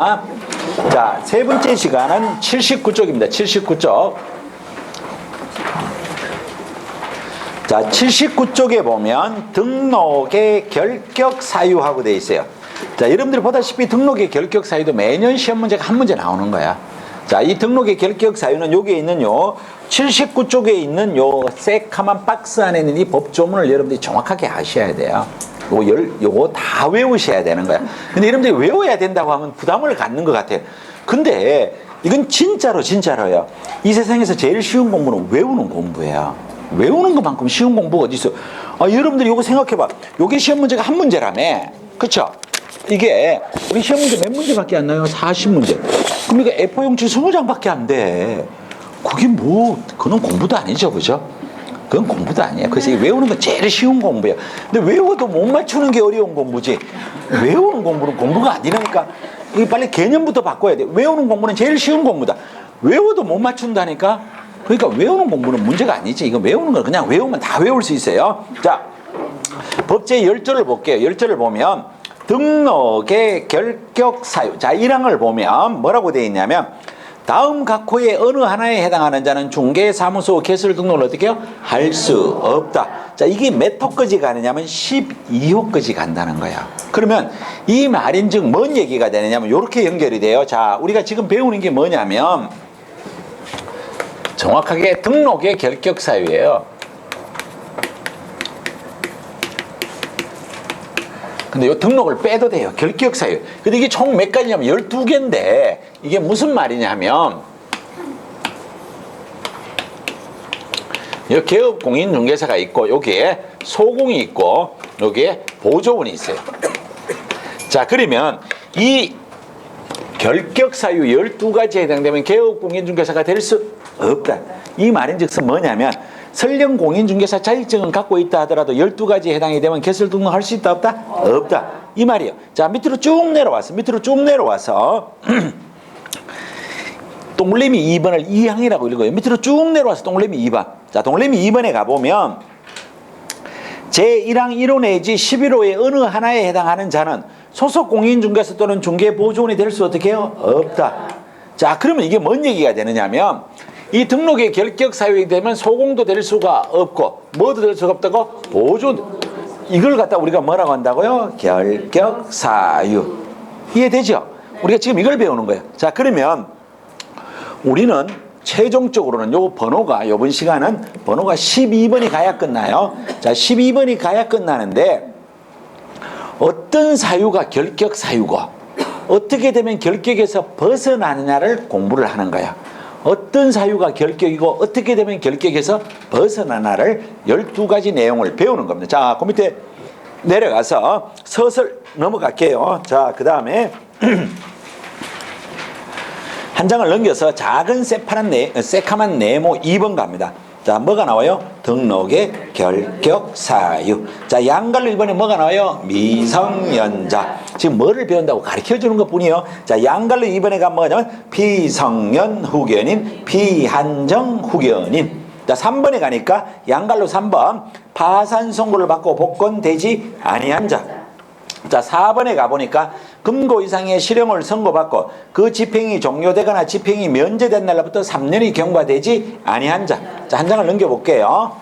자, 세 번째 시간은 79쪽입니다. 79쪽. 자, 79쪽에 보면 등록의 결격 사유하고 되어 있어요. 자, 여러분들이 보다시피 등록의 결격 사유도 매년 시험 문제가 한 문제 나오는 거야. 자, 이 등록의 결격 사유는 여기에 있는 79쪽에 있는 새카만 박스 안에 있는 이 법조문을 여러분들이 정확하게 아셔야 돼요. 요거 다 외우셔야 되는 거야. 근데 여러분들이 외워야 된다고 하면 부담을 갖는 것 같아요. 근데 이건 진짜로요. 이 세상에서 제일 쉬운 공부는 외우는 공부예요. 외우는 것만큼 쉬운 공부가 어디 있어? 여러분들이 요거 생각해봐. 요게 시험 문제가 한 문제라며. 그쵸? 이게 우리 시험 문제 몇 문제밖에 안 나요? 40문제. 그럼 이거 A4 용지 20장밖에 안 돼. 그게 그건 공부도 아니죠. 그죠? 그건 공부도 아니에요. 그래서 외우는 건 제일 쉬운 공부예요. 근데 외워도 못 맞추는 게 어려운 공부지. 외우는 공부는 공부가 아니라니까. 이게 빨리 개념부터 바꿔야 돼. 외우는 공부는 제일 쉬운 공부다. 외워도 못 맞춘다니까. 그러니까 외우는 공부는 문제가 아니지. 이거 외우는 건 그냥 외우면 다 외울 수 있어요. 자, 법제 10조를 볼게요. 10조를 보면 등록의 결격 사유. 자, 1항을 보면 뭐라고 되어 있냐면 다음 각호의 어느 하나에 해당하는 자는 중개사무소 개설 등록을 어떻게 해요? 할 수 없다. 자, 이게 몇 호까지 가느냐면 12호까지 간다는 거야. 그러면 이 말인즉 뭔 얘기가 되느냐면 이렇게 연결이 돼요. 자, 우리가 지금 배우는 게 뭐냐면 정확하게 등록의 결격 사유예요. 근데 이 등록을 빼도 돼요. 결격 사유. 근데 이게 총 몇 가지냐면 12개인데 이게 무슨 말이냐면 여기 개업공인중개사가 있고 여기에 소공이 있고 여기에 보조원이 있어요. 자, 그러면 이 결격 사유 12가지에 해당되면 개업공인중개사가 될 수 없다. 이 말인즉슨 뭐냐면 설령 공인중개사 자격증은 갖고 있다 하더라도 12가지에 해당이 되면 개설 등록할 수 있다 없다? 없다. 이 말이에요. 자, 밑으로 쭉 내려와서 동그라미 2번을 2항이라고 읽어요. 밑으로 쭉 내려와서 동그라미 2번. 자, 동그라미 2번에 가보면 제1항 1호 내지 11호의 어느 하나에 해당하는 자는 소속 공인중개사 또는 중개보조원이 될 수 어떻게 해요? 없다. 자, 그러면 이게 뭔 얘기가 되느냐면 이 등록의 결격 사유이 되면 소공도 될 수가 없고 뭐도 될 수가 없다고? 보조. 이걸 갖다 우리가 뭐라고 한다고요? 결격 사유. 이해되죠? 우리가 지금 이걸 배우는 거예요. 자, 그러면 우리는 최종적으로는 요번 시간은 번호가 12번이 가야 끝나요. 자, 12번이 가야 끝나는데 어떤 사유가 결격 사유고 어떻게 되면 결격에서 벗어나느냐를 공부를 하는 거야. 어떤 사유가 결격이고 어떻게 되면 결격에서 벗어나나를 12가지 내용을 배우는 겁니다. 자, 그 밑에 내려가서 서슬 넘어갈게요. 자, 그 다음에 한 장을 넘겨서 작은 새카만 네모 2번 갑니다. 자, 뭐가 나와요? 등록의 결격 사유. 자, 양갈로 1번에 뭐가 나와요? 미성년자. 지금 뭐를 배운다고 가르쳐주는 것 뿐이에요. 자, 양갈로 2번에 가면 뭐냐면 비성년 후견인, 비한정 후견인. 자, 3번에 가니까 양갈로 3번 파산 선고를 받고 복권되지 아니한 자. 자, 4번에 가보니까 금고 이상의 실형을 선고받고 그 집행이 종료되거나 집행이 면제된 날로부터 3년이 경과되지 아니한 자. 자, 한 장을 넘겨볼게요.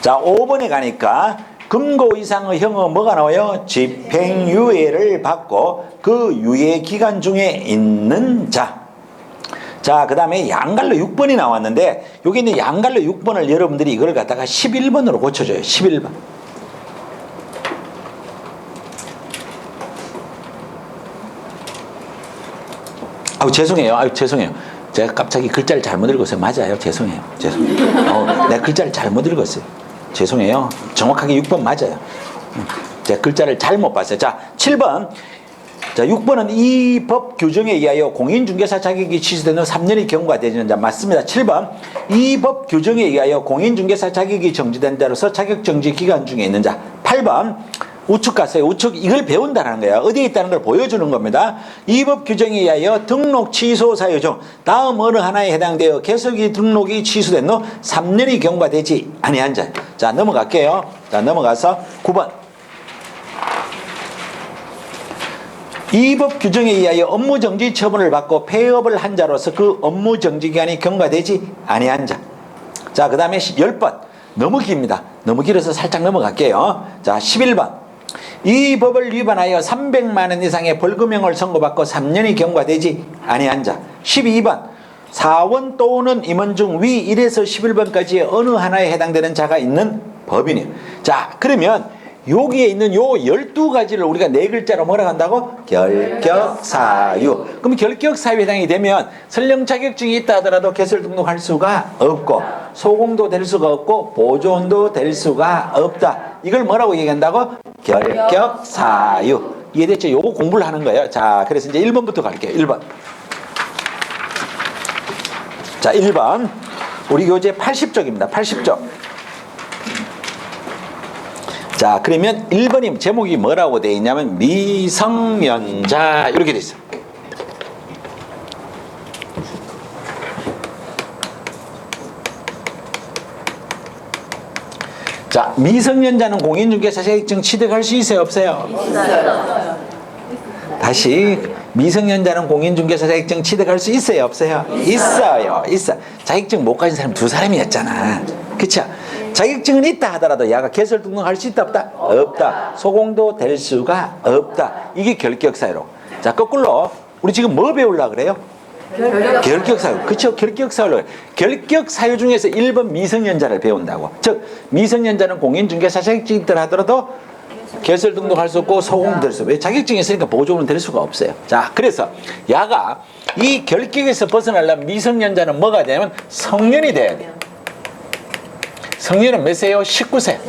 자, 5번에 가니까 금고 이상의 형은 뭐가 나와요? 집행유예를 받고 그 유예 기간 중에 있는 자. 자, 그 다음에 양갈로 6번이 나왔는데 여기 있는 양갈로 6번을 여러분들이 이걸 갖다가 11번으로 고쳐줘요. 11번. 죄송해요. 제가 갑자기 글자를 잘못 읽었어요. 맞아요. 죄송해요. 내가 글자를 잘못 읽었어요. 죄송해요. 정확하게 6번 맞아요. 제가 글자를 잘못 봤어요. 자, 7번. 자, 6번은 이 법 규정에 의하여 공인중개사 자격이 취소되는 3년이 경과되는 자. 맞습니다. 7번. 이 법 규정에 의하여 공인중개사 자격이 정지된 자로서 자격정지 기간 중에 있는 자. 8번. 우측 갔어요. 우측 이걸 배운다는 거야. 어디에 있다는 걸 보여주는 겁니다. 이 법 규정에 의하여 등록 취소 사유 중 다음 어느 하나에 해당되어 개설기 등록이 취소된 후 3년이 경과되지 아니한 자. 자, 넘어갈게요. 자, 넘어가서 9번. 이 법 규정에 의하여 업무정지 처분을 받고 폐업을 한 자로서 그 업무정지기간이 경과되지 아니한 자. 자, 그 다음에 10번. 너무 깁니다. 너무 길어서 살짝 넘어갈게요. 자, 11번. 이 법을 위반하여 300만 원 이상의 벌금형을 선고받고 3년이 경과되지 아니한 자. 12번. 사원 또는 임원 중 위 1에서 11번까지 어느 하나에 해당되는 자가 있는 법이네요. 자, 그러면 여기에 있는 요 12가지를 우리가 네 글자로 뭐라고 한다고? 결격사유. 그럼 결격사유에 해당이 되면 설령 자격증이 있다 하더라도 개설 등록할 수가 없고 소공도 될 수가 없고 보존도 될 수가 없다. 이걸 뭐라고 얘기한다고? 결격사유. 이해됐죠? 요거 공부를 하는 거예요. 자, 그래서 이제 1번부터 갈게요. 1번. 자, 1번. 우리 교재 80쪽입니다. 80쪽. 자, 그러면 1번이 제목이 뭐라고 되어 있냐면 미성년자 이렇게 되어 있어요. 자, 미성년자는 공인중개사 자격증 취득할 수 있어요? 없어요? 있어요. 다시 미성년자는 공인중개사 자격증 취득할 수 있어요? 없어요? 있어요. 있어. 자격증 못 가진 사람 2사람이었잖아. 그쵸? 자격증은 있다 하더라도 야가 개설 등록할 수 있다 없다? 없다. 소공도 될 수가 없다. 이게 결격사유로. 자, 거꾸로 우리 지금 뭐 배우려고 그래요? 결격사유. 그쵸? 결격사유로. 결격사유 중에서 1번 미성년자를 배운다고. 즉 미성년자는 공인중개사 자격증이 있다 하더라도 개설 등록할 수 없고 소공도 될 수 없고 자격증이 있으니까 보조는 될 수가 없어요. 자, 그래서 야가 이 결격에서 벗어나려면 미성년자는 뭐가 되냐면 성년이 돼야 돼요. 성년은 몇 세요? 19세.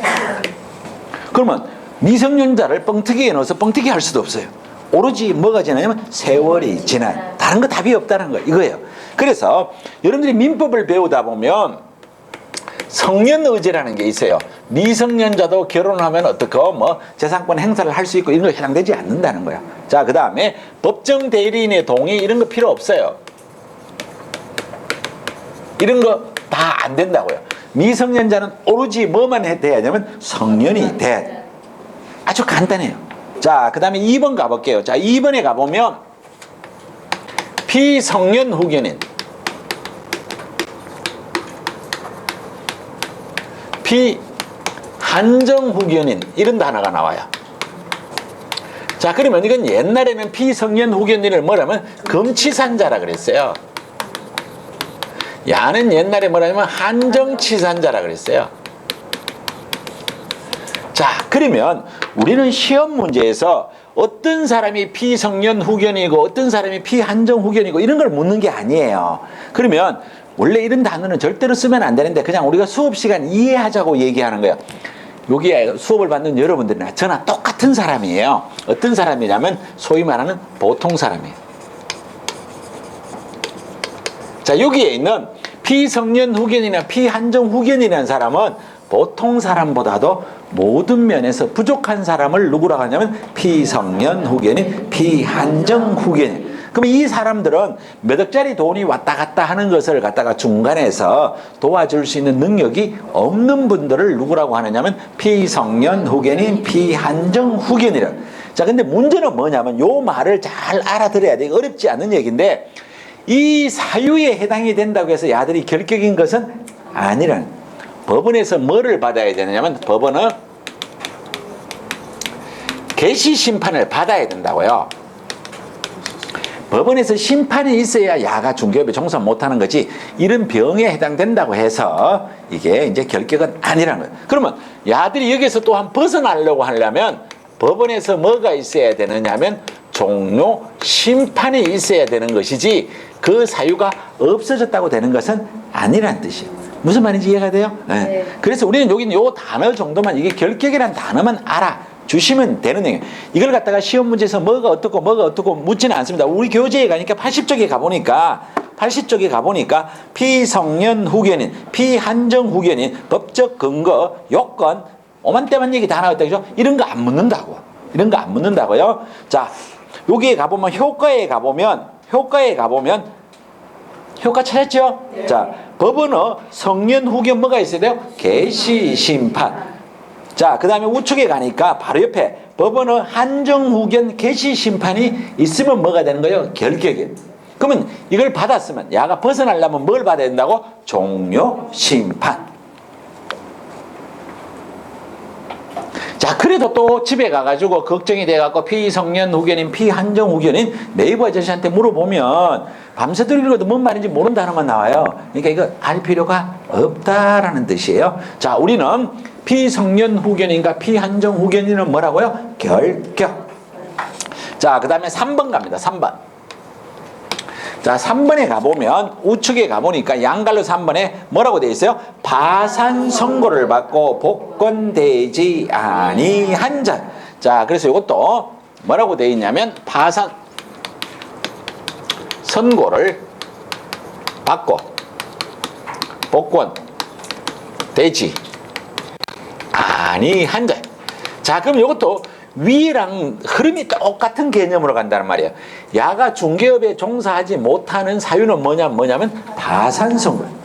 그러면 미성년자를 뻥튀기에 넣어서 뻥튀기 할 수도 없어요. 오로지 뭐가 지나냐면 세월이 지난. 다른 거 답이 없다는 거 이거예요. 그래서 여러분들이 민법을 배우다 보면 성년의제라는 게 있어요. 미성년자도 결혼하면 어떻고 뭐 재산권 행사를 할 수 있고 이런 거 해당되지 않는다는 거야. 자, 그 다음에 법정 대리인의 동의 이런 거 필요 없어요. 이런 거 다 안 된다고요. 미성년자는 오로지 뭐만 돼야 하냐면 성년이 돼야 돼. 아주 간단해요. 자, 그 다음에 2번 가볼게요. 자, 2번에 가보면 피성년 후견인, 피한정 후견인 이런 단어가 나와요. 자, 그러면 이건 옛날에는 피성년 후견인을 뭐라면 금치산자라 그랬어요. 야는 옛날에 뭐라냐면 한정치산자라 그랬어요. 자, 그러면 우리는 시험 문제에서 어떤 사람이 피성년 후견이고 어떤 사람이 피한정 후견이고 이런 걸 묻는 게 아니에요. 그러면 원래 이런 단어는 절대로 쓰면 안 되는데 그냥 우리가 수업 시간 이해하자고 얘기하는 거예요. 여기에 수업을 받는 여러분들이나 저나 똑같은 사람이에요. 어떤 사람이냐면 소위 말하는 보통 사람이에요. 자, 여기에 있는 피성년 후견이나 피한정 후견이라는 사람은 보통 사람보다도 모든 면에서 부족한 사람을 누구라고 하냐면 피성년 후견인, 피한정 후견인. 그럼 이 사람들은 몇 억짜리 돈이 왔다 갔다 하는 것을 갖다가 중간에서 도와줄 수 있는 능력이 없는 분들을 누구라고 하느냐면 피성년 후견인, 피한정 후견이라. 자, 근데 문제는 뭐냐면 요 말을 잘 알아들어야 돼. 어렵지 않은 얘기인데 이 사유에 해당이 된다고 해서 야들이 결격인 것은 아니라는. 법원에서 뭐를 받아야 되느냐면 법원은 개시 심판을 받아야 된다고요. 법원에서 심판이 있어야 야가 중개업에 종사 못하는 거지 이런 병에 해당된다고 해서 이게 이제 결격은 아니라는 거예요. 그러면 야들이 여기서 또한 벗어나려고 하려면 법원에서 뭐가 있어야 되느냐면 종료 심판이 있어야 되는 것이지 그 사유가 없어졌다고 되는 것은 아니란 뜻이에요. 무슨 말인지 이해가 돼요? 네. 네. 그래서 우리는 여기 요 단어 정도만 이게 결격이라는 단어만 알아주시면 되는 얘기예요. 이걸 갖다가 시험 문제에서 뭐가 어떻고 묻지는 않습니다. 우리 교재에 가니까 80쪽에 가보니까 피성년 후견인, 피한정 후견인, 법적 근거, 요건 오만때만 얘기 다 나왔다 그죠? 이런 거 안 묻는다고. 이런 거 안 묻는다고요. 자, 여기에 가보면 효과에 가보면 효과 찾았죠? 네. 자, 법원은 성년 후견 뭐가 있어야 돼요? 개시 심판. 자, 그 다음에 우측에 가니까 바로 옆에 법원의 한정후견 개시 심판이 있으면 뭐가 되는 거예요? 결격이에요. 그러면 이걸 받았으면 야가 벗어나려면 뭘 받아야 된다고? 종료 심판. 자, 그래도 또 집에 가가지고 걱정이 돼갖고 피성년 후견인, 피한정 후견인 네이버 아저씨한테 물어보면 밤새도록 읽어도 뭔 말인지 모른다는 나와요. 그러니까 이거 알 필요가 없다라는 뜻이에요. 자, 우리는 피성년 후견인과 피한정 후견인은 뭐라고요? 결격. 자, 그 다음에 3번 갑니다. 3번. 자, 3번에 가보면 우측에 가보니까 양갈로 3번에 뭐라고 되어 있어요? 파산 선고를 받고 복권되지 아니한 자. 자, 그래서 이것도 뭐라고 되어 있냐면 파산 선고를 받고 복권되지 아니한 자. 자, 그럼 이것도 위랑 흐름이 똑같은 개념으로 간다는 말이에요. 야가 중개업에 종사하지 못하는 사유는 뭐냐면 파산선고.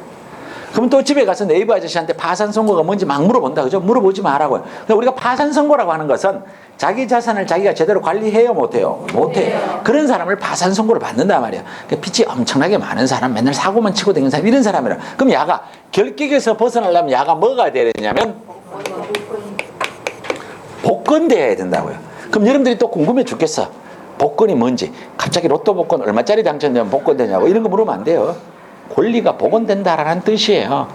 그럼 또 집에 가서 네이버 아저씨한테 파산선고가 뭔지 막 물어본다. 그죠? 물어보지 말라고요. 그러니까 우리가 파산선고라고 하는 것은 자기 자산을 자기가 제대로 관리해요? 못해요? 못해요. 그런 사람을 파산선고를 받는단 말이에요. 그러니까 빚이 엄청나게 많은 사람, 맨날 사고만 치고 다니는 사람, 이런 사람이라. 그럼 야가 결격에서 벗어나려면 야가 뭐가 돼야 되냐면 복권돼야 된다고요. 그럼 여러분들이 또 궁금해 죽겠어. 복권이 뭔지. 갑자기 로또 복권 얼마짜리 당첨되면 복권되냐고 이런 거 물으면 안 돼요. 권리가 복원된다라는 뜻이에요.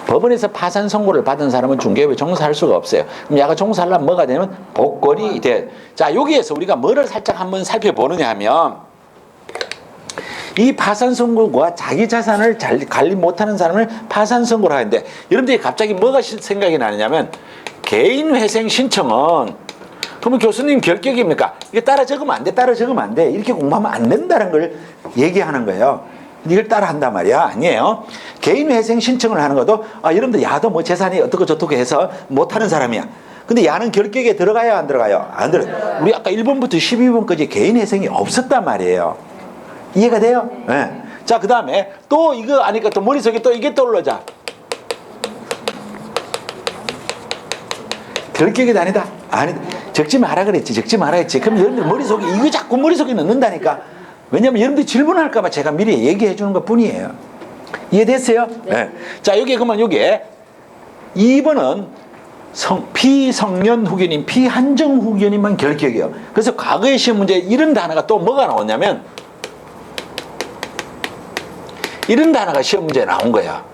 법원에서 파산 선고를 받은 사람은 중개업에 종사할 수가 없어요. 그럼 야가 종사하려면 뭐가 되냐면 복권이 돼. 자, 여기에서 우리가 뭐를 살짝 한번 살펴보느냐 하면 이 파산 선고가 자기 자산을 잘 관리 못하는 사람을 파산 선고를 하는데 여러분들이 갑자기 뭐가 생각이 나느냐면 개인회생 신청은 그러면 교수님 결격입니까? 이게 따라 적으면 안 돼, 따라 적으면 안 돼. 이렇게 공부하면 안 된다는 걸 얘기하는 거예요. 이걸 따라 한단 말이야. 아니에요. 개인회생 신청을 하는 것도 여러분들 야도 뭐 재산이 어떻고 저떻고 해서 못하는 사람이야. 근데 야는 결격에 들어가요, 안 들어가요? 안 들어가요. 우리 아까 1번부터 12번까지 개인회생이 없었단 말이에요. 이해가 돼요? 네. 자, 그 다음에 또 이거 아니까 또 머릿속에 또 이게 떠올라자. 결격이 아니다. 아니다. 적지 마라 그랬지. 적지 마라 했지. 그럼 여러분들 머릿속에 이거 자꾸 머릿속에 넣는다니까. 왜냐면 여러분들이 질문할까봐 제가 미리 얘기해 주는 것 뿐이에요. 이해됐어요? 네. 자, 여기 그러면 여기에 2번은 피성년 후견인, 피한정 후견인만 결격이에요. 그래서 과거의 시험 문제에 이런 단어가 또 뭐가 나오냐면 이런 단어가 시험 문제에 나온 거야.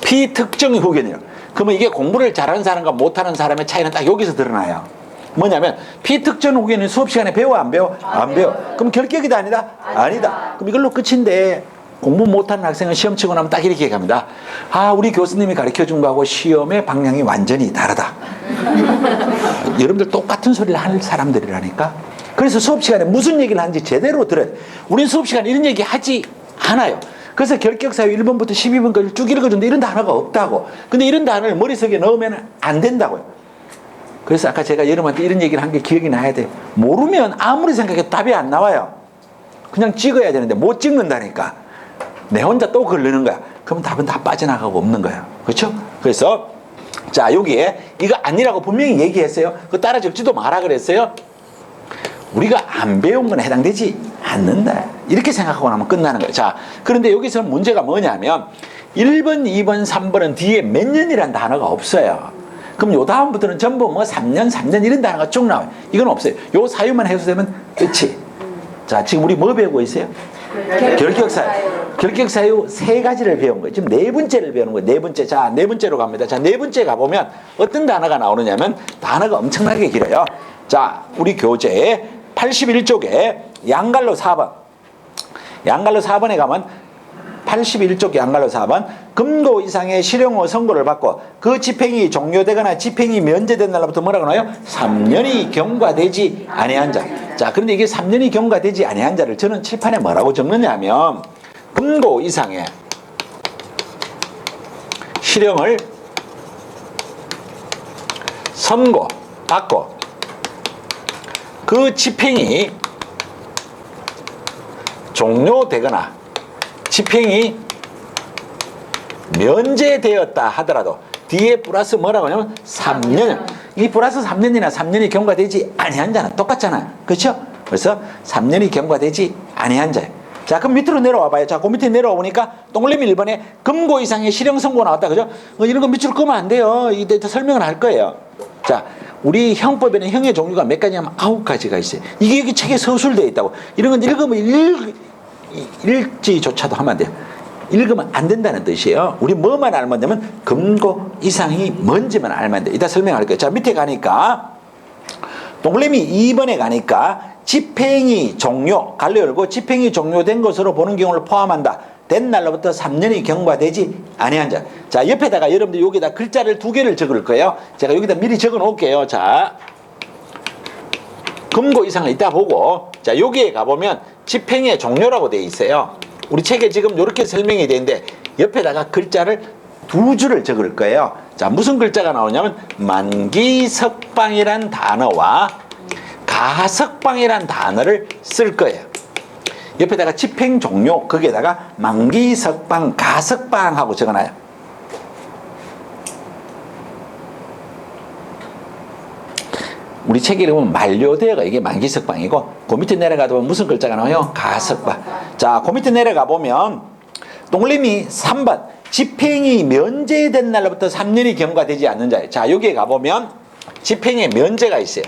피특정 후견이요. 그러면 이게 공부를 잘하는 사람과 못하는 사람의 차이는 딱 여기서 드러나요. 뭐냐면 피특정 후견은 수업 시간에 배워 안 배워? 안 배워. 그럼 결격이다 아니다? 아니다. 그럼 이걸로 끝인데 공부 못하는 학생은 시험 치고 나면 딱 이렇게 갑니다. 우리 교수님이 가르쳐준 거하고 시험의 방향이 완전히 다르다. 여러분들 똑같은 소리를 하는 사람들이라니까. 그래서 수업 시간에 무슨 얘기를 하는지 제대로 들어야 돼. 우린 수업 시간에 이런 얘기 하지 않아요. 그래서 결격사유 1번부터 12번까지 쭉 읽어준데 이런 단어가 없다고. 근데 이런 단어를 머릿속에 넣으면 안 된다고요. 그래서 아까 제가 여러분한테 이런 얘기를 한 게 기억이 나야 돼요. 모르면 아무리 생각해도 답이 안 나와요. 그냥 찍어야 되는데 못 찍는다니까. 내 혼자 또 걸르는 거야. 그러면 답은 다 빠져나가고 없는 거야. 그렇죠? 그래서 자, 여기에 이거 아니라고 분명히 얘기했어요. 그거 따라 적지도 마라 그랬어요. 우리가 안 배운 건 해당되지 않는다. 이렇게 생각하고 나면 끝나는 거예요. 자, 그런데 여기서 문제가 뭐냐면 1번, 2번, 3번은 뒤에 몇 년이라는 단어가 없어요. 그럼 요 다음부터는 전부 뭐 3년, 3년 이런 단어가 쭉 나와요. 이건 없어요. 요 사유만 해소되면 끝이. 자, 지금 우리 뭐 배우고 있어요? 결격사유. 결격사유 3가지를 배운 거예요. 지금 4번째를 배우는 거예요. 4번째. 자, 4번째로 갑니다. 자, 4번째 가보면 어떤 단어가 나오느냐면 단어가 엄청나게 길어요. 자, 우리 교재에 81쪽에 양갈로 4번. 양갈로 4번에 가면 81쪽 양갈로 4번. 금고 이상의 실형의 선고를 받고 그 집행이 종료되거나 집행이 면제된 날로부터 뭐라고 나와요? 3년이 경과되지 아니한 자. 자, 그런데 이게 3년이 경과되지 아니한 자를 저는 칠판에 뭐라고 적느냐면 금고 이상의 실형을 선고받고 그 집행이 종료되거나 집행이 면제되었다 하더라도 뒤에 플러스 뭐라고 하냐면 3년. 이 플러스 3년이나 3년이 경과되지 아니한 자는 똑같잖아요. 그렇죠? 그래서 3년이 경과되지 아니한 자예요. 자, 그럼 밑으로 내려와 봐요. 자, 그 밑에 내려와 보니까 동그라미 1번에 금고 이상의 실형 선고 나왔다. 그죠? 이런 거 밑으로 끄면 안 돼요. 이때 설명을 할 거예요. 자, 우리 형법에는 형의 종류가 몇 가지냐면 9가지가 있어요. 이게 여기 책에 서술되어 있다고. 이런 건 읽으면 읽지조차도 하면 안 돼요. 읽으면 안 된다는 뜻이에요. 우리 뭐만 알면 되면 금고 이상이 뭔지만 알면 돼요. 이따 설명할 거예요. 자, 밑에 가니까 동그라미 2번에 가니까 집행이 종료, 갈려 열고 집행이 종료된 것으로 보는 경우를 포함한다. 된 날로부터 3년이 경과되지 아니한 자. 자, 옆에다가 여러분들 여기다 글자를 2개를 적을 거예요. 제가 여기다 미리 적어 놓을게요. 자, 금고 이상을 이따 보고, 자, 여기에 가보면 집행의 종료라고 되어 있어요. 우리 책에 지금 이렇게 설명이 되는데 옆에다가 글자를 2줄을 적을 거예요. 자, 무슨 글자가 나오냐면 만기석방이란 단어와 가석방이란 단어를 쓸 거예요. 옆에다가 집행 종료, 거기에다가 만기석방, 가석방 하고 적어놔요. 우리 책에 보면 만료되어가 이게 만기석방이고, 그 밑에 내려가다 보면 무슨 글자가 나와요? 가석방. 자, 그 밑에 내려가 보면 동그라미 3번 집행이 면제된 날로부터 3년이 경과되지 않는 자예요. 자, 여기에 가보면 집행의 면제가 있어요.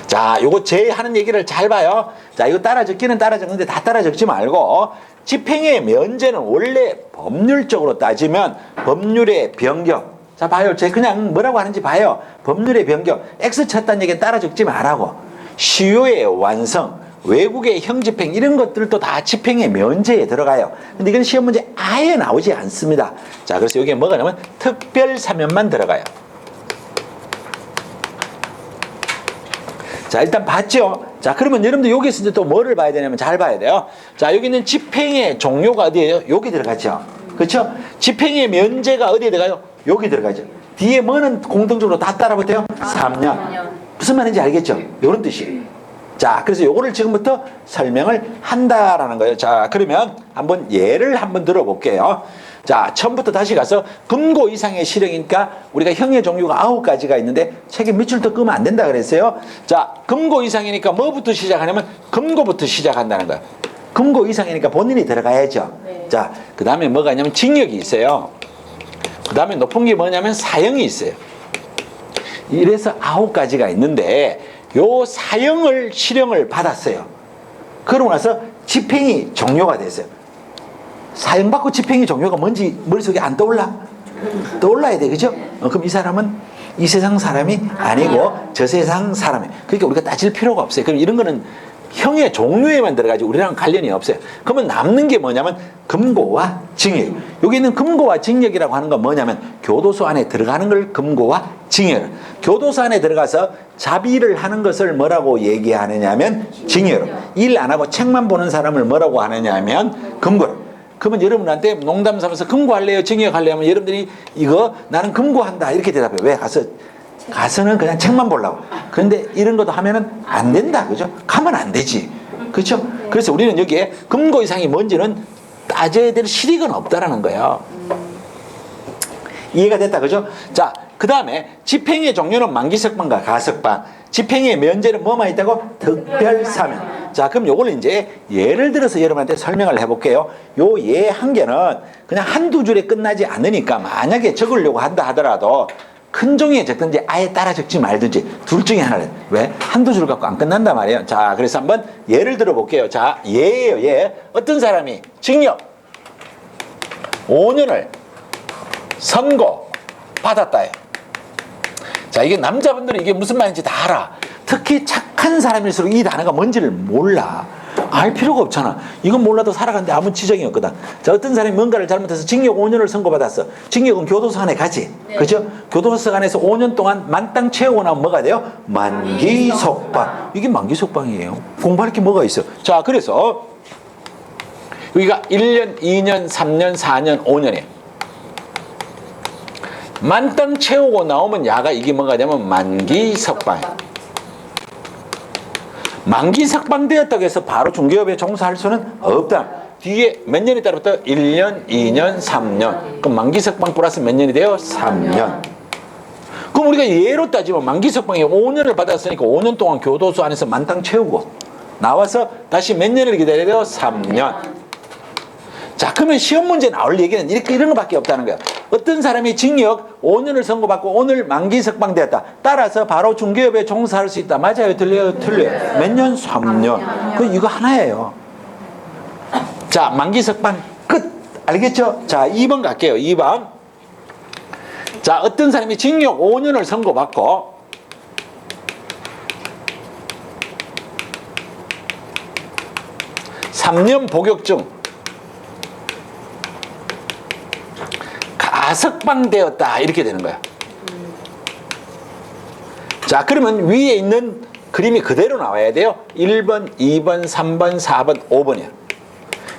자, 요거 제 하는 얘기를 잘 봐요. 자, 이거 따라 적기는 따라 적는데 다 따라 적지 말고, 집행의 면제는 원래 법률적으로 따지면 법률의 변경. 자, 봐요. 제 그냥 뭐라고 하는지 봐요. 법률의 변경. X 쳤다는 얘기는 따라 적지 말라고. 시효의 완성, 외국의 형집행 이런 것들도 다 집행의 면제에 들어가요. 근데 이건 시험 문제 아예 나오지 않습니다. 자, 그래서 여기에 뭐가 나오면 특별 사면만 들어가요. 자, 일단 봤죠? 자, 그러면 여러분들 여기서 이제 또 뭐를 봐야 되냐면 잘 봐야 돼요. 자, 여기는 집행의 종료가 어디예요? 여기 들어가죠. 그렇죠? 집행의 면제가 어디에 들어가요? 여기 들어가죠. 뒤에 뭐는 공통적으로 다 따라붙어요? 3년. 무슨 말인지 알겠죠? 이런 뜻이에요. 자, 그래서 요거를 지금부터 설명을 한다라는 거예요. 자, 그러면 한번 예를 한번 들어볼게요. 자, 처음부터 다시 가서 금고 이상의 실형이니까 우리가 형의 종류가 9가지가 있는데 책에 밑줄 더 끄면 안 된다 그랬어요. 자, 금고 이상이니까 뭐부터 시작하냐면 금고부터 시작한다는 거예요. 금고 이상이니까 본인이 들어가야죠. 네. 자, 그 다음에 뭐가 있냐면 징역이 있어요. 그 다음에 높은 게 뭐냐면 사형이 있어요. 이래서 9가지가 있는데 요 사형을 실형을 받았어요. 그러고 나서 집행이 종료가 됐어요. 사형받고 집행이 종료가 뭔지 머릿속에 안 떠올라? 떠올라야 돼, 그죠? 그럼 이 사람은 이 세상 사람이 아니고 저 세상 사람이에요. 그러니까 우리가 따질 필요가 없어요. 그럼 이런 거는 형의 종류에만 들어가지 우리랑 관련이 없어요. 그러면 남는 게 뭐냐면 금고와 징역. 여기 있는 금고와 징역이라고 하는 건 뭐냐면 교도소 안에 들어가는 걸 금고와 징역. 교도소 안에 들어가서 자비를 하는 것을 뭐라고 얘기하느냐면 징역. 일 안 하고 책만 보는 사람을 뭐라고 하느냐면 금고. 그러면 여러분한테 농담 삼아서 금고할래요? 징역할래요? 하면 여러분들이 이거 나는 금고한다 이렇게 대답해요. 왜? 가서는 그냥 책만 보려고. 그런데 이런 것도 하면은 안 된다. 그죠? 가면 안 되지. 그렇죠? 그래서 우리는 여기에 금고 이상이 뭔지는 따져야 될 실익은 없다라는 거예요. 이해가 됐다. 그죠? 자, 그 다음에 집행의 종류는 만기석방과 가석방. 집행의 면제는 뭐만 있다고? 특별사면. 자, 그럼 요걸 이제 예를 들어서 여러분한테 설명을 해볼게요. 요 예 한 개는 그냥 한두 줄에 끝나지 않으니까 만약에 적으려고 한다 하더라도 큰 종이에 적든지 아예 따라 적지 말든지 둘 중에 하나를. 왜? 한두 줄 갖고 안 끝난단 말이에요. 자, 그래서 한번 예를 들어 볼게요. 자, 예예요, 예. 어떤 사람이 징역 5년을 선고 받았다요. 자, 이게 남자분들은 이게 무슨 말인지 다 알아. 특히 착한 사람일수록 이 단어가 뭔지를 몰라. 알 필요가 없잖아. 이건 몰라도 살아가는데 아무 지적이 없거든. 자, 어떤 사람이 뭔가를 잘못해서 징역 5년을 선고받았어. 징역은 교도소 안에 가지. 네. 그죠? 교도소 안에서 5년 동안 만땅 채우고 나면 뭐가 돼요? 만기속방. 이게 만기속방이에요. 공부할 게 뭐가 있어? 자, 그래서 여기가 1년, 2년, 3년, 4년, 5년이에요. 만땅 채우고 나오면 야가 이게 뭐가 되면 만기석방이에요. 만기석방 되었다고 해서 바로 중개업에 종사할 수는 없다. 뒤에 몇 년이 따라부터 1년, 2년, 3년. 그럼 만기석방 플러스 몇 년이 돼요? 3년. 그럼 우리가 예로 따지면 만기석방에 5년을 받았으니까 5년 동안 교도소 안에서 만땅 채우고 나와서 다시 몇 년을 기다려야 돼요? 3년. 자, 그러면 시험 문제 나올 얘기는 이런 거밖에 없다는 거야. 어떤 사람이 징역 5년을 선고받고 오늘 만기 석방되었다. 따라서 바로 중개업에 종사할 수 있다. 맞아요? 틀려요? 틀려요. 몇 년? 3년. 그 이거 하나예요. 자, 만기 석방 끝. 알겠죠? 자, 2번 갈게요. 2번. 자, 어떤 사람이 징역 5년을 선고받고 3년 복역중 가석방되었다 이렇게 되는 거야. 자, 그러면 위에 있는 그림이 그대로 나와야 돼요. 1번, 2번, 3번, 4번, 5번이야.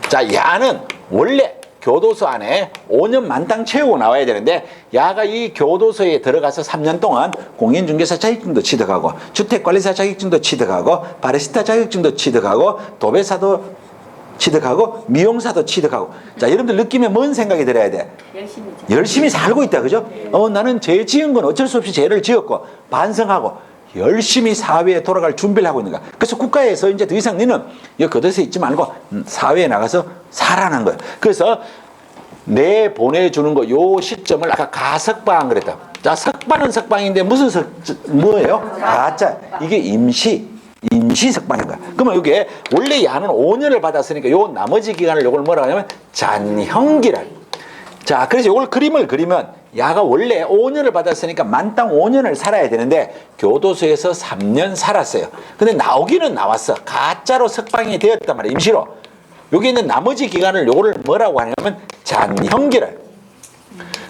자, 야는 원래 교도소 안에 5년 만땅 채우고 나와야 되는데 야가 이 교도소에 들어가서 3년 동안 공인중개사 자격증도 취득하고 주택관리사 자격증도 취득하고 바리스타 자격증도 취득하고 도배사도 취득하고 미용사도 취득하고. 자, 여러분들 느낌에 뭔 생각이 들어야 돼? 열심히 살고 있다. 그죠? 나는 죄 지은 건 어쩔 수 없이 죄를 지었고 반성하고 열심히 사회에 돌아갈 준비를 하고 있는 거야. 그래서 국가에서 이제 더 이상 너는 여기 겉에서 있지 말고 사회에 나가서 살아난 거야. 그래서 내 보내주는 거 요 시점을 아까 가석방 그랬다. 자, 석방은 석방인데 무슨 뭐예요? 가짜. 이게 임시 석방인 거야. 그러면 이게 원래 야는 5년을 받았으니까 요 나머지 기간을 요걸 뭐라고 하냐면 잔형기랄. 자, 그래서 요걸 그림을 그리면 야가 원래 5년을 받았으니까 만땅 5년을 살아야 되는데 교도소에서 3년 살았어요. 근데 나오기는 나왔어. 가짜로 석방이 되었단 말이야. 임시로. 여기 있는 나머지 기간을 요거를 뭐라고 하냐면 잔형기랄.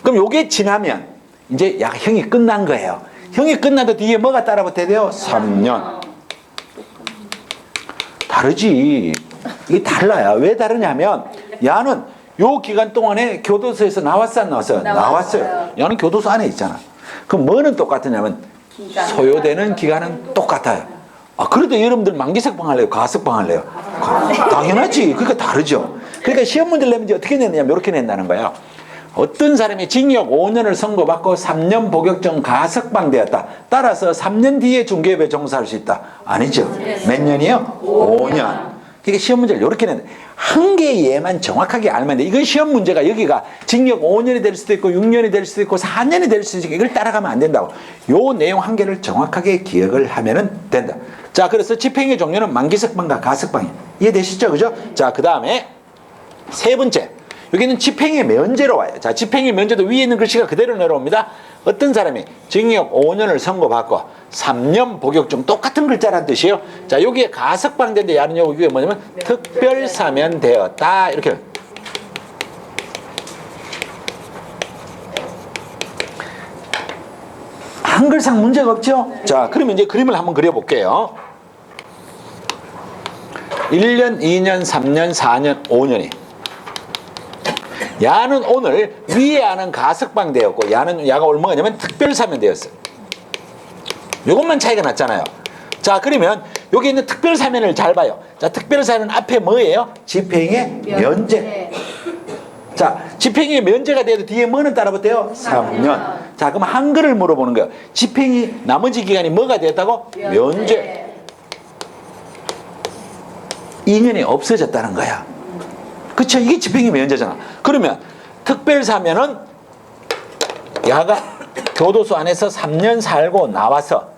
그럼 요게 지나면 이제 야 형이 끝난 거예요. 형이 끝나도 뒤에 뭐가 따라붙어야 돼요? 3년. 다르지. 이게 달라요. 왜 다르냐면 야는 요 기간 동안에 교도소에서 나왔어 안 나왔어요? 나왔어요. 야는 교도소 안에 있잖아. 그럼 뭐는 똑같으냐면 소요되는 기간은 똑같아요. 아, 그래도 여러분들 만기석방 할래요? 가석방 할래요? 당연하지. 그러니까 다르죠. 그러니까 시험 문제를 내면 이제 어떻게 냈냐면 이렇게 낸다는 거예요. 어떤 사람이 징역 5년을 선고받고 3년 복역중 가석방되었다. 따라서 3년 뒤에 중개업에 종사할 수 있다. 아니죠. 몇 년이요? 5년. 그러니까 시험 문제를 이렇게 낸다. 한 개의 예만 정확하게 알면 돼. 이건 시험 문제가 여기가 징역 5년이 될 수도 있고 6년이 될 수도 있고 4년이 될 수도 있고 이걸 따라가면 안 된다고. 요 내용 한 개를 정확하게 기억을 하면 된다. 자, 그래서 집행의 종류는 만기석방과 가석방이에요. 이해되시죠? 그죠? 자, 그 다음에 세 번째. 여기는 집행의 면제로 와요. 자, 집행의 면제도 위에 있는 글씨가 그대로 내려옵니다. 어떤 사람이 징역 5년을 선고받고 3년 복역중 똑같은 글자란 뜻이에요. 자, 여기에 가석방된데 야는 여기에 뭐냐면 특별사면 되었다. 이렇게. 한글상 문제가 없죠? 자, 그러면 이제 그림을 한번 그려볼게요. 1년, 2년, 3년, 4년, 5년이. 야는 오늘 위에 야는 가석방 되었고 야가 얼마냐면 특별사면 되었어요. 요것만 차이가 났잖아요. 자, 그러면 여기 있는 특별사면을 잘 봐요. 자, 특별사면 앞에 뭐예요? 집행의 면제. 자, 집행의 면제가 돼도 뒤에 뭐는 따라붙어요? 3년. 자, 그럼 한글을 물어보는 거예요. 집행이 나머지 기간이 뭐가 되었다고? 면제. 2년이 없어졌다는 거야. 그쵸? 이게 집행의 면제잖아. 그러면 특별사면은 야가 교도소 안에서 3년 살고 나와서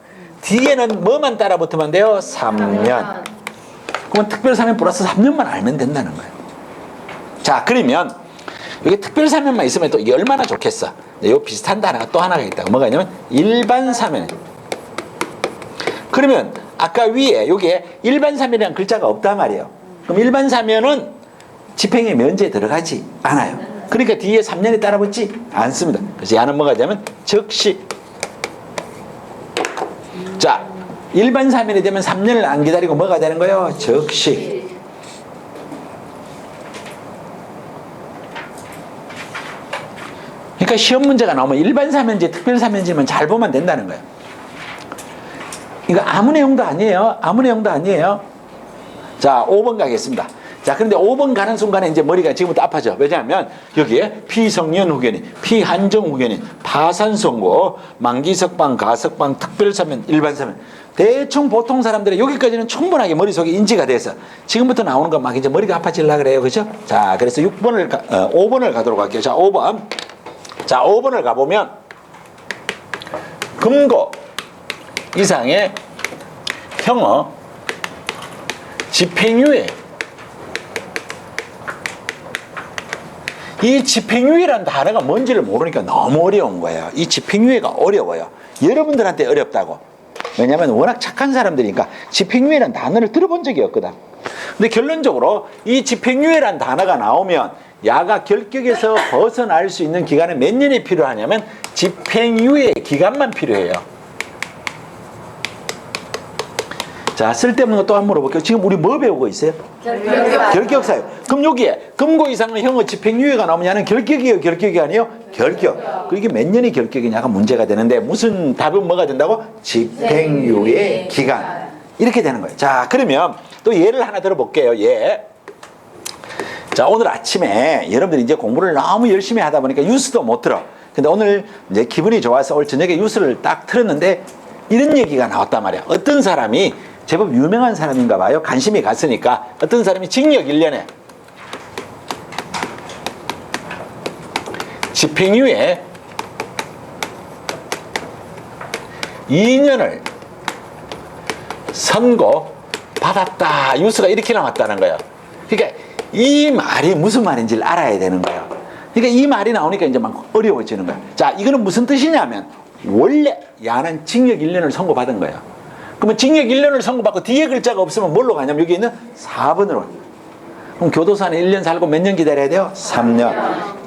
뒤에는 뭐만 따라붙으면 돼요? 3년. 그러면 특별사면 플러스 3년만 알면 된다는 거예요. 자, 그러면 여기 특별사면만 있으면 또 이게 얼마나 좋겠어. 요 비슷한 단어가 또 하나가 있다. 뭐가 있냐면 일반사면. 그러면 아까 위에 여기에 일반사면이라는 글자가 없단 말이에요. 그럼 일반사면은 집행의 면제에 들어가지 않아요. 그러니까 뒤에 3년이 따라붙지 않습니다. 그래서 야는 뭐가 되냐면 즉시. 자, 일반 사면이 되면 3년을 안 기다리고 뭐가 되는 거예요? 즉시. 그러니까 시험 문제가 나오면 일반 사면제, 특별 사면제만 잘 보면 된다는 거예요. 이거 아무 내용도 아니에요. 아무 내용도 아니에요. 자, 5번 가겠습니다. 자, 그런데 5번 가는 순간에 이제 머리가 지금부터 아파져. 왜냐하면 여기에 피성년 후견인, 피한정 후견인, 파산선고, 만기석방, 가석방, 특별사면, 일반사면. 대충 보통 사람들의 여기까지는 충분하게 머릿속에 인지가 돼서 지금부터 나오는 거 막 이제 머리가 아파지려고 그래요. 그죠? 자, 그래서 5번을 가도록 할게요. 자, 5번. 자, 5번을 가보면 금고 이상의 형어 집행유예. 이 집행유예라는 단어가 뭔지를 모르니까 너무 어려운 거예요. 이 집행유예가 어려워요. 여러분들한테 어렵다고. 왜냐하면 워낙 착한 사람들이니까 집행유예라는 단어를 들어본 적이 없거든. 근데 결론적으로 이 집행유예라는 단어가 나오면 야가 결격에서 벗어날 수 있는 기간은 몇 년이 필요하냐면 집행유예 기간만 필요해요. 자, 쓸데없는 거 또 한 번 물어볼게요. 지금 우리 뭐 배우고 있어요? 결격사유. 그럼 여기에 금고 이상의 형의 집행유예가 나오면 결격이에요? 결격이 아니에요? 결격. 그게 몇 년이 결격이냐가 문제가 되는데 무슨 답은 뭐가 된다고? 집행유예 기간. 이렇게 되는 거예요. 자, 그러면 또 예를 하나 들어볼게요. 예. 자, 오늘 아침에 여러분들이 이제 공부를 너무 열심히 하다 보니까 뉴스도 못 들어. 근데 오늘 이제 기분이 좋아서 오늘 저녁에 뉴스를 딱 틀었는데 이런 얘기가 나왔단 말이야. 어떤 사람이 제법 유명한 사람인가 봐요. 관심이 갔으니까 어떤 사람이 징역 1년에 집행유예 2년을 선고받았다. 뉴스가 이렇게 나왔다는 거예요. 그러니까 이 말이 무슨 말인지를 알아야 되는 거예요. 그러니까 이 말이 나오니까 이제 막 어려워지는 거예요. 자, 이거는 무슨 뜻이냐면 원래 야는 징역 1년을 선고받은 거예요. 그러면 징역 1년을 선고받고 뒤에 글자가 없으면 뭘로 가냐면 여기 있는 4번으로. 그럼 교도소 안에 1년 살고 몇 년 기다려야 돼요? 3년.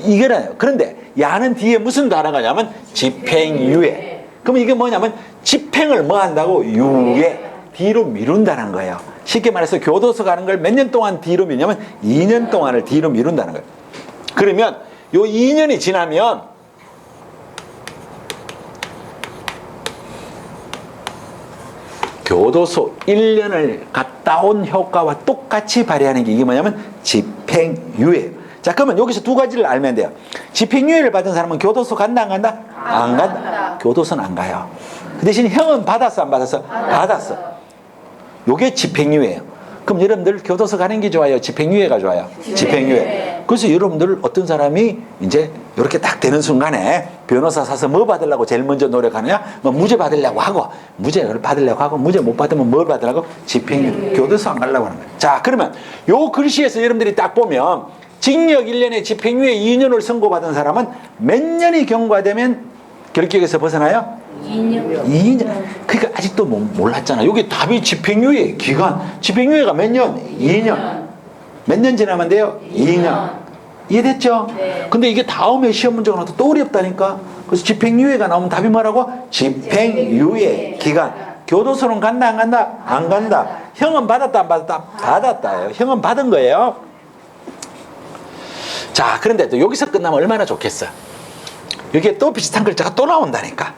이거는 그런데 야는 뒤에 무슨 단어가 냐면 집행유예. 그럼 이게 뭐냐면 집행을 뭐 한다고? 유예. 뒤로 미룬다는 거예요. 쉽게 말해서 교도소 가는 걸 몇 년 동안 뒤로 미냐면 2년 동안을 뒤로 미룬다는 거예요. 그러면 요 2년이 지나면 교도소 1년을 갔다 온 효과와 똑같이 발휘하는 게 이게 뭐냐면 집행유예. 자, 그러면 여기서 두 가지를 알면 돼요. 집행유예를 받은 사람은 교도소 간다 안 간다? 안 간다. 교도소는 안 가요. 그 대신 형은 받았어 안 받았어? 받았어. 요게 집행유예예요. 그럼 여러분들 교도소 가는 게 좋아요? 집행유예가 좋아요? 집행유예. 그래서 여러분들 어떤 사람이 이제 이렇게 딱 되는 순간에 변호사 사서 뭐 받으려고 제일 먼저 노력하느냐? 뭐 무죄 받으려고 하고, 무죄를 받으려고 하고, 무죄 못 받으면 뭘 받으려고? 집행유예. 교도소 안 가려고 하는 거예요. 자, 그러면 요 글씨에서 여러분들이 딱 보면 징역 1년에 집행유예 2년을 선고받은 사람은 몇 년이 경과되면 결격에서 벗어나요? 2년. 그러니까 아직도 몰랐잖아. 여기 답이 집행유예 기간. 집행유예가 몇 년? 2년. 몇 년 지나면 돼요? 2년. 이해됐죠? 네. 근데 이게 다음에 시험 문제가 나와도 또 어렵다니까. 그래서 집행유예가 나오면 답이 뭐라고? 집행유예 기간. 교도소는 간다 안 간다? 안 간다. 형은 받았다 안 받았다? 받았다예요. 형은 받은 거예요. 자, 그런데 또 여기서 끝나면 얼마나 좋겠어. 여기에 또 비슷한 글자가 또 나온다니까.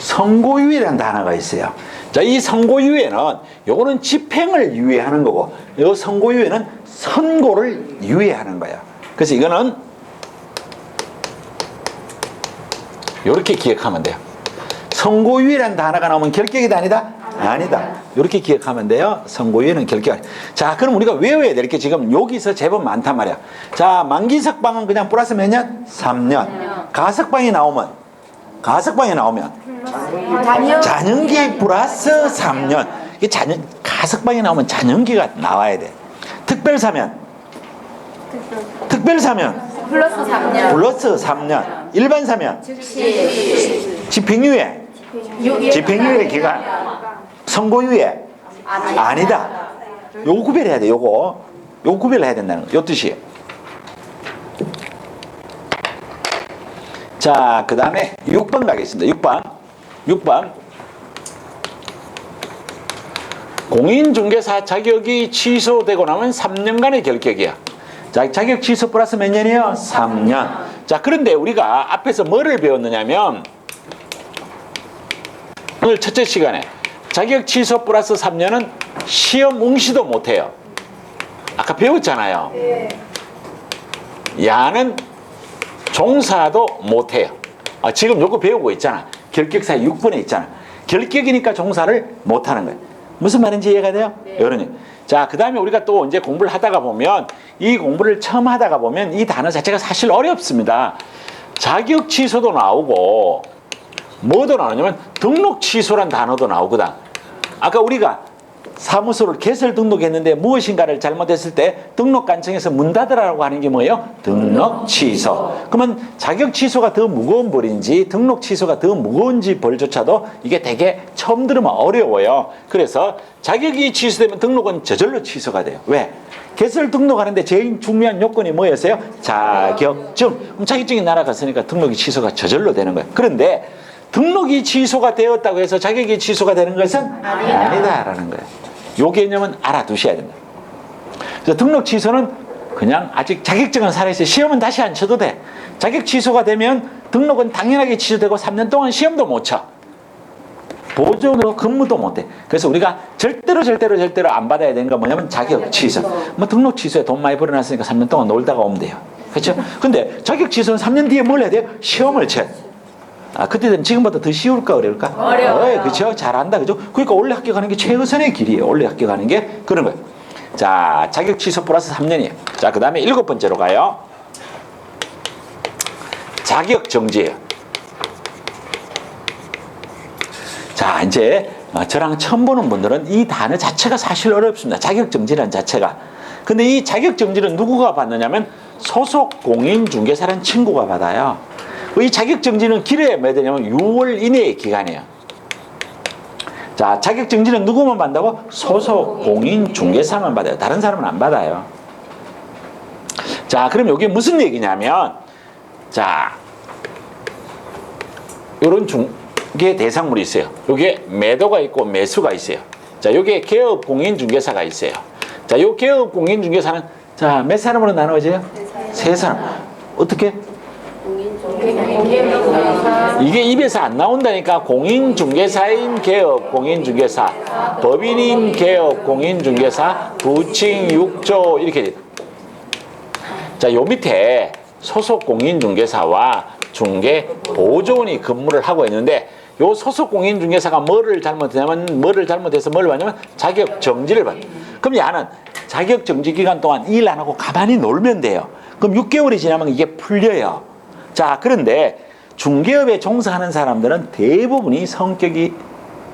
선고유예라는 단어가 있어요. 자, 이 선고유예는 요거는 집행을 유예하는 거고, 요 선고유예는 선고를 유예하는 거야. 그래서 이거는 요렇게 기억하면 돼요. 선고유예라는 단어가 나오면 결격이다 아니다? 아니다. 이렇게 기억하면 돼요. 선고유예는 결격 아니다. 자, 그럼 우리가 외워야 될 게 지금 여기서 제법 많단 말이야. 자, 만기석방은 그냥 플러스 몇 년? 3년. 가석방이 나오면 잔연기 플러스 3년. 이게 가석방이 나오면 잔연기가 나와야 돼. 특별사면 플러스 3년. 플러스 3년. 일반사면 집행유예 기간. 선고유예 아니다. 요거 구별해야 돼. 요거 구별을 해야 된다는 거. 요 뜻이에요. 자, 그 다음에 6번 가겠습니다. 6번 공인중개사 자격이 취소되고 나면 3년간의 결격이야. 자, 자격 취소 플러스 몇 년이에요? 3년. 자, 그런데 우리가 앞에서 뭐를 배웠느냐면 오늘 첫째 시간에 자격 취소 플러스 3년은 시험 응시도 못해요. 아까 배웠잖아요. 야는 종사도 못해요. 지금 요거 배우고 있잖아. 결격사 6분에 있잖아. 결격이니까 종사를 못하는 거예요. 무슨 말인지 이해가 돼요? 여러분. 자, 그 다음에 우리가 또 이제 공부를 하다가 보면 이 공부를 처음 하다가 보면 이 단어 자체가 사실 어렵습니다. 자격 취소도 나오고 뭐도 나오냐면 등록 취소란 단어도 나오거든. 아까 우리가 사무소를 개설 등록했는데 무엇인가를 잘못했을 때 등록관청에서 문 닫으라고 하는 게 뭐예요? 등록 취소. 그러면 자격 취소가 더 무거운 벌인지 등록 취소가 더 무거운지 벌조차도 이게 되게 처음 들으면 어려워요. 그래서 자격이 취소되면 등록은 저절로 취소가 돼요. 왜? 개설 등록하는데 제일 중요한 요건이 뭐였어요? 자격증. 그럼 자격증이 날아갔으니까 등록이 취소가 저절로 되는 거예요. 그런데 등록이 취소가 되었다고 해서 자격이 취소가 되는 것은 아니다라는 거예요. 요 개념은 알아두셔야 된다. 그래서 등록 취소는 그냥 아직 자격증은 살아있어요. 시험은 다시 안 쳐도 돼. 자격 취소가 되면 등록은 당연하게 취소되고 3년 동안 시험도 못 쳐. 보존으로 근무도 못 해. 그래서 우리가 절대로 안 받아야 되는 건 뭐냐면 자격 취소. 뭐 등록 취소에 돈 많이 벌어놨으니까 3년 동안 놀다가 오면 돼요. 그렇죠? 근데 자격 취소는 3년 뒤에 뭘 해야 돼요? 시험을 쳐야 돼. 그때 되면 지금보다 더 쉬울까 어려울까? 어려워요. 그렇죠? 잘한다. 그죠? 그러니까 원래 합격하는 게 최우선의 길이에요. 원래 합격하는 게 그런 거예요. 자, 자격 취소 플러스 3년이에요. 자, 그 다음에 7번째로 가요. 자격 정지예요. 자, 이제 저랑 처음 보는 분들은 이 단어 자체가 사실 어렵습니다. 자격 정지라는 자체가. 근데 이 자격 정지는 누구가 받느냐면 소속 공인중개사라는 친구가 받아요. 이 자격정지는 길어야 몇 되냐면 6월 이내의 기간이에요. 자, 자격정지는 누구만 받는다고? 소속 공인중개사만 받아요. 다른 사람은 안 받아요. 자, 그럼 이게 무슨 얘기냐면, 자, 요런 중개 대상물이 있어요. 요게 매도가 있고 매수가 있어요. 자, 요게 개업 공인중개사가 있어요. 자, 요 개업 공인중개사는 자, 몇 사람으로 나눠져요? 세 사람. 어떻게? 이게 입에서 안 나온다니까. 공인중개사인 개업 공인중개사, 법인인 개업 공인중개사, 부칭 6조 이렇게 돼. 자, 요 밑에 소속 공인중개사와 중개 보조원이 근무를 하고 있는데 요 소속 공인중개사가 뭐를 잘못해서 뭘 받냐면 자격 정지를 받아요. 그럼 야는 자격 정지 기간 동안 일 안 하고 가만히 놀면 돼요. 그럼 6개월이 지나면 이게 풀려요. 자, 그런데 중개업에 종사하는 사람들은 대부분이 성격이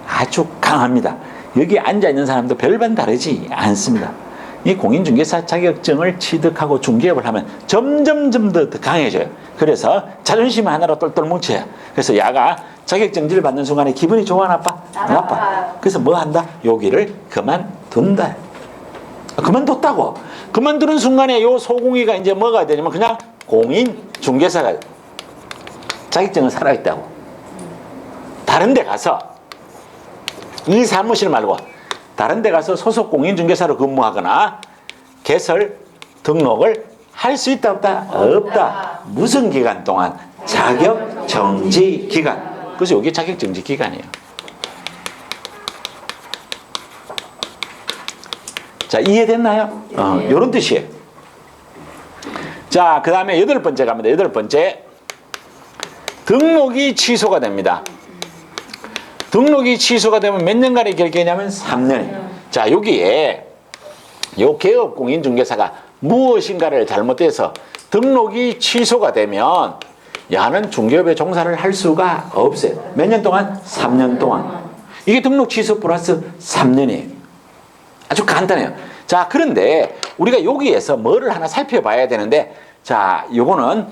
아주 강합니다. 여기 앉아있는 사람도 별반 다르지 않습니다. 이 공인중개사 자격증을 취득하고 중개업을 하면 점점 더 강해져요. 그래서 자존심 하나로 똘똘 뭉쳐요. 그래서 야가 자격증지를 받는 순간에 기분이 좋아 나빠? 나빠. 그래서 뭐 한다? 여기를 그만둔다. 그만뒀다고. 그만두는 순간에 요 소공이가 이제 뭐가 되냐면 그냥 공인중개사가 자격증은 살아있다고. 다른 데 가서 이 사무실 말고 다른 데 가서 소속 공인중개사로 근무하거나 개설 등록을 할 수 있다 없다? 없다. 무슨 기간 동안? 자격정지 기간. 그래서 이게 자격정지 기간이에요. 자, 이해됐나요? 이런 뜻이에요. 자, 그 다음에 8번째 갑니다. 8번째. 등록이 취소가 됩니다. 등록이 취소가 되면 몇 년간의 결계냐면 3년. 자, 여기에 요 개업 공인중개사가 무엇인가를 잘못해서 등록이 취소가 되면 야는 중개업에 종사를 할 수가 없어요. 몇 년 동안? 3년 동안. 이게 등록 취소 플러스 3년이에요. 아주 간단해요. 자, 그런데 우리가 여기에서 뭐를 하나 살펴봐야 되는데, 자, 요거는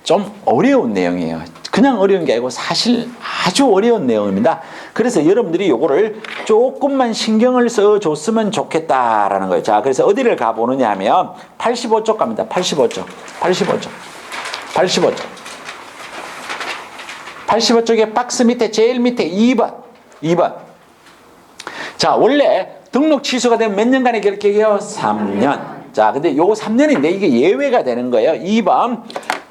좀 어려운 내용이에요. 그냥 어려운 게 아니고 사실 아주 어려운 내용입니다. 그래서 여러분들이 요거를 조금만 신경을 써줬으면 좋겠다라는 거예요. 자, 그래서 어디를 가보느냐 하면 85쪽 갑니다. 85쪽. 85쪽의 박스 밑에 제일 밑에 2번. 자, 원래 등록 취소가 되면 몇 년간의 결격이요? 3년. 자, 근데 요거 3년인데 이게 예외가 되는 거예요. 2번.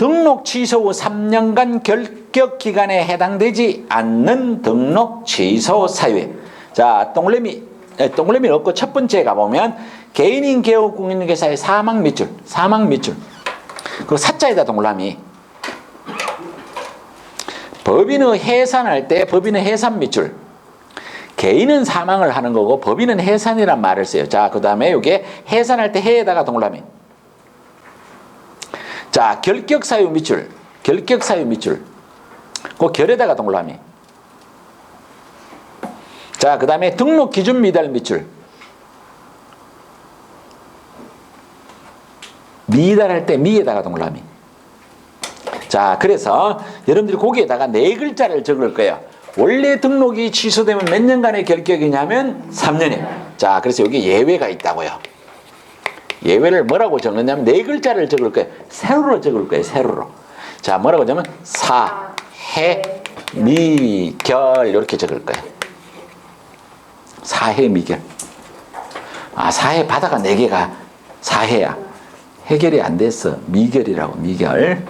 등록 취소 후 3년간 결격 기간에 해당되지 않는 등록 취소 사유에. 자, 동그라미 없고 첫 번째 가보면 개인인 개업 공인중개사의 사망 밑줄. 그리고 사자에다 동그라미. 법인의 해산할 때 법인의 해산 밑줄. 개인은 사망을 하는 거고 법인은 해산이란 말을 써요. 자, 그 다음에 이게 해산할 때 해에다가 동그라미. 자, 결격사유 밑줄. 그 결에다가 동그라미. 자, 그 다음에 등록 기준 미달 밑줄. 미달할 때 미에다가 동그라미. 자, 그래서 여러분들이 거기에다가 네 글자를 적을 거예요. 원래 등록이 취소되면 몇 년간의 결격이냐면 3년이에요. 자, 그래서 여기 예외가 있다고요. 예외를 뭐라고 적느냐면 네 글자를 적을 거예요. 세로로 적을 거예요. 세로로. 자, 뭐라고 하냐면 사해 미결 이렇게 적을 거예요. 사해 미결. 아, 사해 바다가 4개가 사해야. 해결이 안 됐어. 미결이라고. 미결.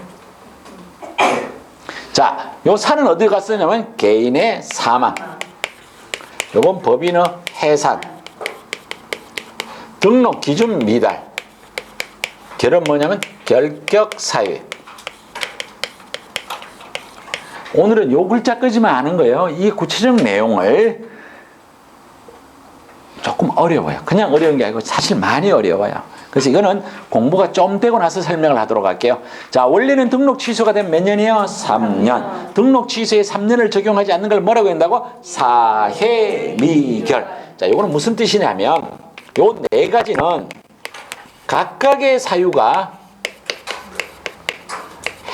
자, 요 사는 어디 갔었냐면 개인의 사망. 요건 법인의 해산. 등록 기준 미달. 결은 뭐냐면 결격 사유. 오늘은 요 글자까지만 아는 거예요. 이 구체적 내용을 조금 어려워요. 그냥 어려운 게 아니고 사실 많이 어려워요. 그래서 이거는 공부가 좀 되고 나서 설명을 하도록 할게요. 자, 원래는 등록 취소가 되면 몇 년이요? 3년. 등록 취소에 3년을 적용하지 않는 걸 뭐라고 한다고? 사해 미결. 자, 이거는 무슨 뜻이냐면 요 네 가지는 각각의 사유가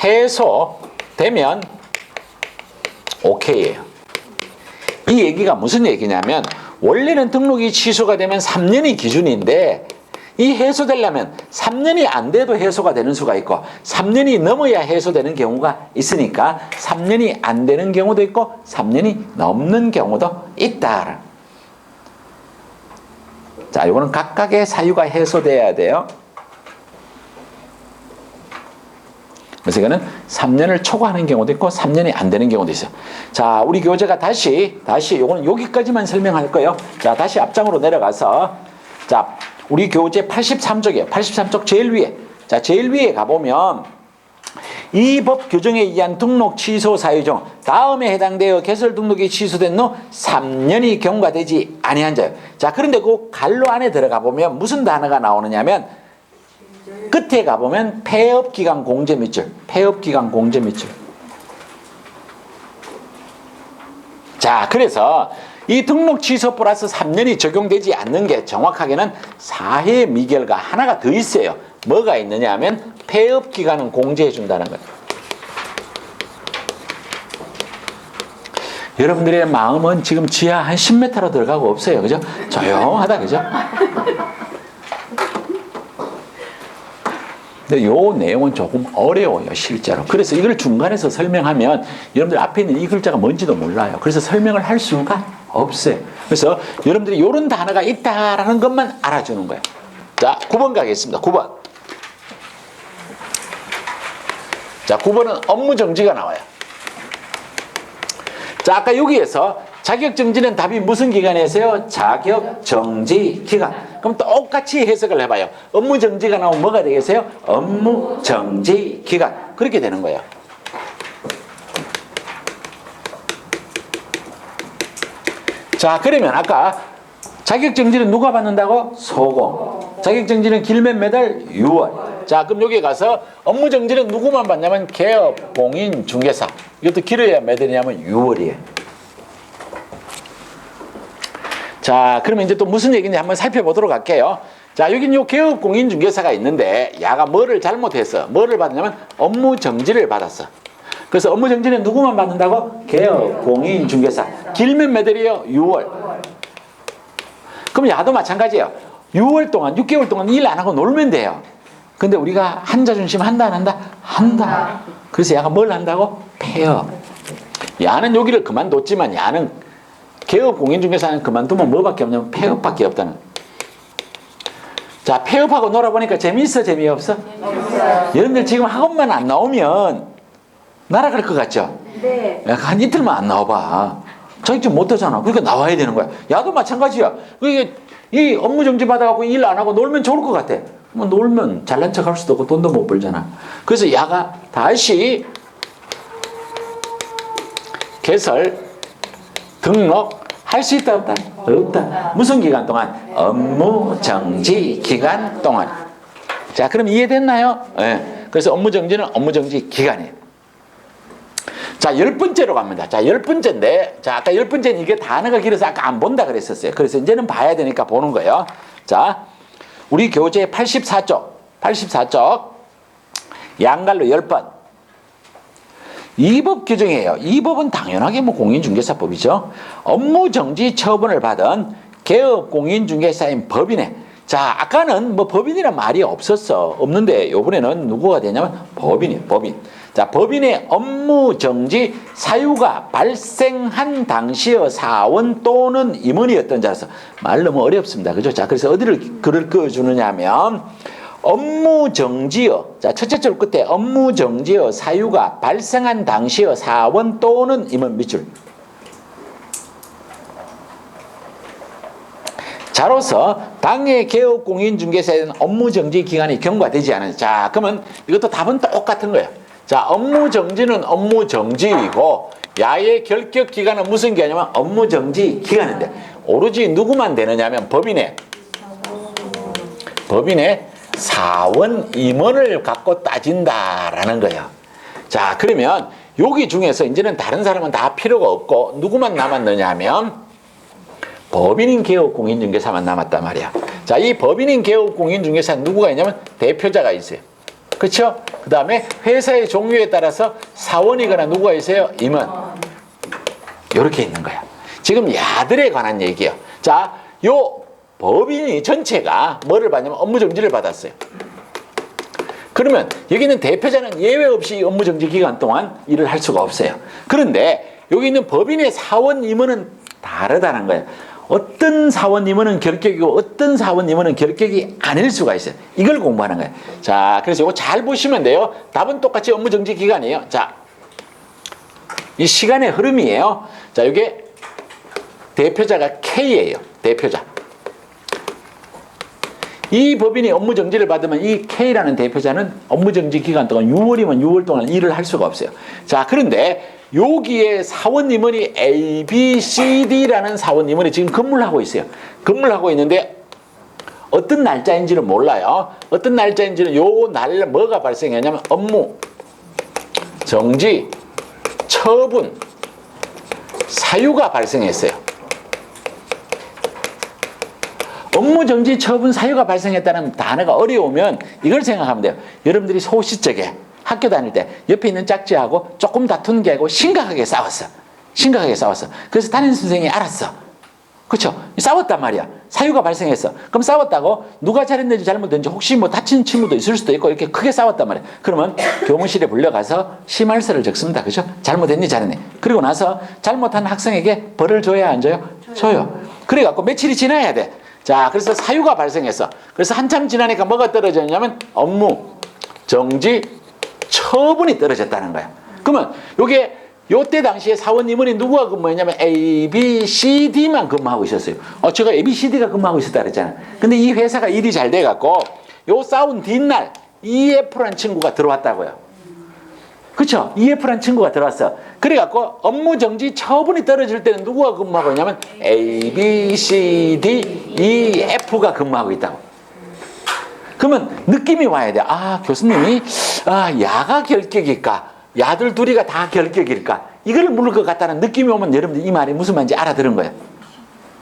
해소되면 오케이예요. 이 얘기가 무슨 얘기냐면 원래는 등록이 취소가 되면 3년이 기준인데 이 해소되려면 3년이 안 돼도 해소가 되는 수가 있고 3년이 넘어야 해소되는 경우가 있으니까 3년이 안 되는 경우도 있고 3년이 넘는 경우도 있다. 자, 이거는 각각의 사유가 해소돼야 돼요. 그래서 이거는 3년을 초과하는 경우도 있고 3년이 안 되는 경우도 있어요. 자, 우리 교재가 다시 이거는 여기까지만 설명할 거예요. 자, 다시 앞장으로 내려가서 자, 우리 교재 83쪽이에요. 83쪽 제일 위에. 자, 제일 위에 가보면 이 법 규정에 의한 등록 취소 사유 중 다음에 해당되어 개설 등록이 취소된 후 3년이 경과되지 아니한 자요. 자, 그런데 그 갈로 안에 들어가 보면 무슨 단어가 나오느냐면 끝에 가보면 폐업기간 공제 밑줄. 자, 그래서 이 등록 취소 플러스 3년이 적용되지 않는 게 정확하게는 사해 미결과 하나가 더 있어요. 뭐가 있느냐 하면 폐업기간은 공제해 준다는 거예요. 여러분들의 마음은 지금 지하 한 10m로 들어가고 없어요. 그죠? 조용하다. 그죠? 근데 요 내용은 조금 어려워요, 실제로. 그래서 이걸 중간에서 설명하면 여러분들 앞에 있는 이 글자가 뭔지도 몰라요. 그래서 설명을 할 수가 없어요. 그래서 여러분들이 이런 단어가 있다라는 것만 알아주는 거예요. 자, 9번 가겠습니다. 9번. 자, 9번은 업무정지가 나와요. 자, 아까 여기에서 자격정지는 답이 무슨 기간이었어요? 자격정지 기간. 그럼 똑같이 해석을 해봐요. 업무정지가 나오면 뭐가 되겠어요? 업무정지 기간. 그렇게 되는 거예요. 자, 그러면 아까 자격정지는 누가 받는다고? 소공. 자격정지는 길면 매달 6월. 자, 그럼 여기 가서 업무정지는 누구만 받냐면 개업, 공인, 중개사. 이것도 길어야 몇 월이냐면 6월이에요. 자, 그러면 이제 또 무슨 얘기인지 한번 살펴보도록 할게요. 자, 여기는 요 개업, 공인, 중개사가 있는데 야가 뭐를 잘못했어? 뭐를 받냐면 업무정지를 받았어. 그래서 업무정지는 누구만 받는다고? 개업, 공인, 중개사. 길면 몇 월이에요? 6월. 그럼 야도 마찬가지예요. 6월 동안, 6개월 동안 일 안 하고 놀면 돼요. 근데 우리가 한자중심 한다 안 한다? 한다. 그래서 야가 뭘 한다고? 폐업. 야는 여기를 그만뒀지만 야는 개업 공인중개사는 그만두면 뭐밖에 없냐면 폐업밖에 없다는. 자, 폐업하고 놀아보니까 재미있어, 재미없어? 여러분들 지금 학원만 안 나오면 날아갈 것 같죠? 네. 한 이틀만 안 나와봐. 자격증 못 하잖아. 그러니까 나와야 되는 거야. 야도 마찬가지야. 이게 이 업무 정지 받아갖고 일 안 하고 놀면 좋을 것 같아. 뭐 놀면 잘난 척 할 수도 없고 돈도 못 벌잖아. 그래서 야가 다시 개설, 등록 할 수 있다 없다? 없다. 무슨 기간 동안? 업무 정지 기간 동안. 자, 그럼 이해됐나요? 네. 그래서 업무 정지는 업무 정지 기간이에요. 자, 10번째로 갑니다. 자, 10번째인데, 자, 아까 10번째는 이게 단어가 길어서 아까 안 본다 그랬었어요. 그래서 이제는 봐야 되니까 보는 거예요. 자, 우리 교재 84쪽, 양갈로 10번. 이 법 규정이에요. 이 법은 당연하게 뭐 공인중개사법이죠. 업무정지 처분을 받은 개업공인중개사인 법인에, 자, 아까는 뭐 법인이란 말이 없는데 요번에는 누구가 되냐면 법인이에요. 법인. 자, 법인의 업무정지 사유가 발생한 당시의 사원 또는 임원이었던 자로서, 말 너무 어렵습니다. 그죠? 자, 그래서 어디를 글을 그어주느냐 하면 업무정지의, 자, 첫째 줄 끝에 업무정지의 사유가 발생한 당시의 사원 또는 임원 밑줄. 자로서 당해 개업공인중개사에 대한 업무정지 기간이 경과되지 않은. 자, 그러면 이것도 답은 똑같은 거예요. 자, 업무정지는 업무정지이고 야의 결격 기간은 무슨 기간이냐면 업무정지 기간인데 오로지 누구만 되느냐 하면 법인의 사원 임원을 갖고 따진다라는 거예요. 자, 그러면 여기 중에서 이제는 다른 사람은 다 필요가 없고 누구만 남았느냐 하면 법인인 개업공인중개사만 남았단 말이야. 자, 이 법인인 개업공인중개사는 누구가 있냐면 대표자가 있어요. 그렇죠? 그 다음에 회사의 종류에 따라서 사원이거나 누구가 있어요? 임원. 이렇게 있는 거야. 지금 야들에 관한 얘기예요. 자, 요 법인이 전체가 뭐를 받냐면 업무정지를 받았어요. 그러면 여기는 대표자는 예외 없이 업무정지 기간 동안 일을 할 수가 없어요. 그런데 여기 있는 법인의 사원 임원은 다르다는 거예요. 어떤 사원 임원은 결격이고 어떤 사원 임원은 결격이 아닐 수가 있어요. 이걸 공부하는 거예요. 자, 그래서 이거 잘 보시면 돼요. 답은 똑같이 업무정지 기간이에요. 자, 이 시간의 흐름이에요. 자, 이게 대표자가 K예요. 대표자. 이 법인이 업무정지를 받으면 이 K라는 대표자는 업무정지 기간 동안 6월이면 6월 동안 일을 할 수가 없어요. 자, 그런데 여기에 사원 임원이 A, B, C, D라는 사원 임원이 지금 근무를 하고 있어요. 근무를 하고 있는데 어떤 날짜인지는 몰라요. 어떤 날짜인지는 요 날 뭐가 발생했냐면 업무 정지 처분 사유가 발생했어요. 업무정지 처분 사유가 발생했다는 단어가 어려우면 이걸 생각하면 돼요. 여러분들이 소시적에 학교 다닐 때 옆에 있는 짝지하고 조금 다투는 게 아니고 심각하게 싸웠어. 심각하게 싸웠어. 그래서 담임 선생님이 알았어. 그렇죠? 싸웠단 말이야. 사유가 발생했어. 그럼 싸웠다고 누가 잘했는지 잘못했는지 혹시 뭐 다친 친구도 있을 수도 있고 이렇게 크게 싸웠단 말이야. 그러면 교무실에 불려가서 심할서를 적습니다. 그렇죠? 잘못했니 잘했니. 그리고 나서 잘못한 학생에게 벌을 줘야 안 줘요? 줘요. 그래갖고 며칠이 지나야 돼. 자, 그래서 사유가 발생했어. 그래서 한참 지나니까 뭐가 떨어졌냐면 업무 정지 처분이 떨어졌다는 거야. 그러면 요게 요때 당시에 사원 임원이 누구가 근무했냐면 A, B, C, D만 근무하고 있었어요. 제가 A, B, C, D가 근무하고 있었다 그랬잖아요. 근데 이 회사가 일이 잘 돼갖고 요 싸운 뒷날 EF라는 친구가 들어왔다고요. 그쵸? EF라는 친구가 들어왔어. 그래갖고 업무정지 처분이 떨어질 때는 누구가 근무하고 있냐면 A, B, C, D, E, F가 근무하고 있다고. 그러면 느낌이 와야 돼. 아, 교수님이 야가 결격일까? 야들 둘이가 다 결격일까? 이걸 물을 것 같다는 느낌이 오면 여러분들 이 말이 무슨 말인지 알아들은 거예요.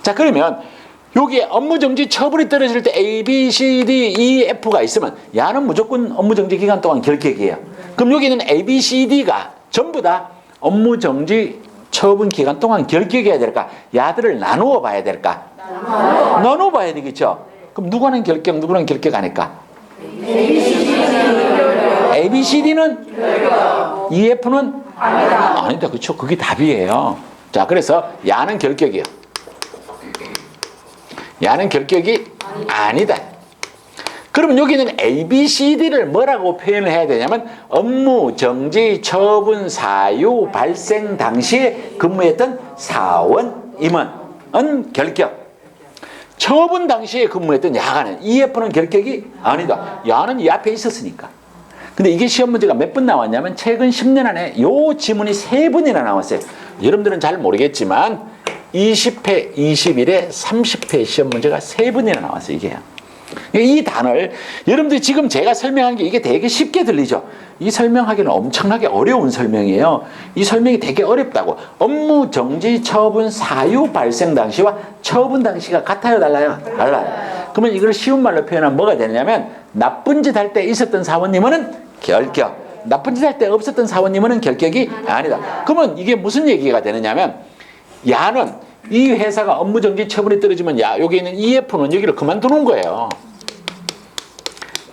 자, 그러면 여기에 업무정지 처분이 떨어질 때 A, B, C, D, E, F가 있으면 야는 무조건 업무정지 기간 동안 결격이에요. 그럼 여기는 A, B, C, D가 전부 다 업무정지 처분 기간 동안 결격해야 될까? 야들을 나누어 봐야 될까? 나누어 봐야 되겠죠? 그럼 누구는 결격, 누구는 결격 안 할까? A, B, C, D는? EF는? 아니다. 그렇죠. 그게 답이에요. 자, 그래서 야는 결격이에요. 야는 결격이 아니다. 그러면 여기는 A, B, C, D를 뭐라고 표현을 해야 되냐면 업무, 정지, 처분, 사유, 발생 당시에 근무했던 사원, 임원은 결격. 처분 당시에 근무했던 야간은 EF는 결격이 아니다. 야는 이 앞에 있었으니까. 근데 이게 시험 문제가 몇 번 나왔냐면 최근 10년 안에 요 지문이 3번이나 나왔어요. 여러분들은 잘 모르겠지만 20회, 21회, 30회 시험 문제가 3번이나 나왔어요. 이게요. 이 단어를 여러분들이 지금 제가 설명한 게 이게 되게 쉽게 들리죠. 이 설명하기는 엄청나게 어려운 설명이에요. 이 설명이 되게 어렵다고. 업무 정지 처분 사유 발생 당시와 처분 당시가 같아요, 달라요? 달라요. 그러면 이걸 쉬운 말로 표현하면 뭐가 되냐면 나쁜 짓 할 때 있었던 사원님은 결격, 나쁜 짓 할 때 없었던 사원님은 결격이 아니다. 그러면 이게 무슨 얘기가 되느냐면 야는 이 회사가 업무 정지 처분이 떨어지면 야 여기 있는 EF는 여기를 그만두는 거예요.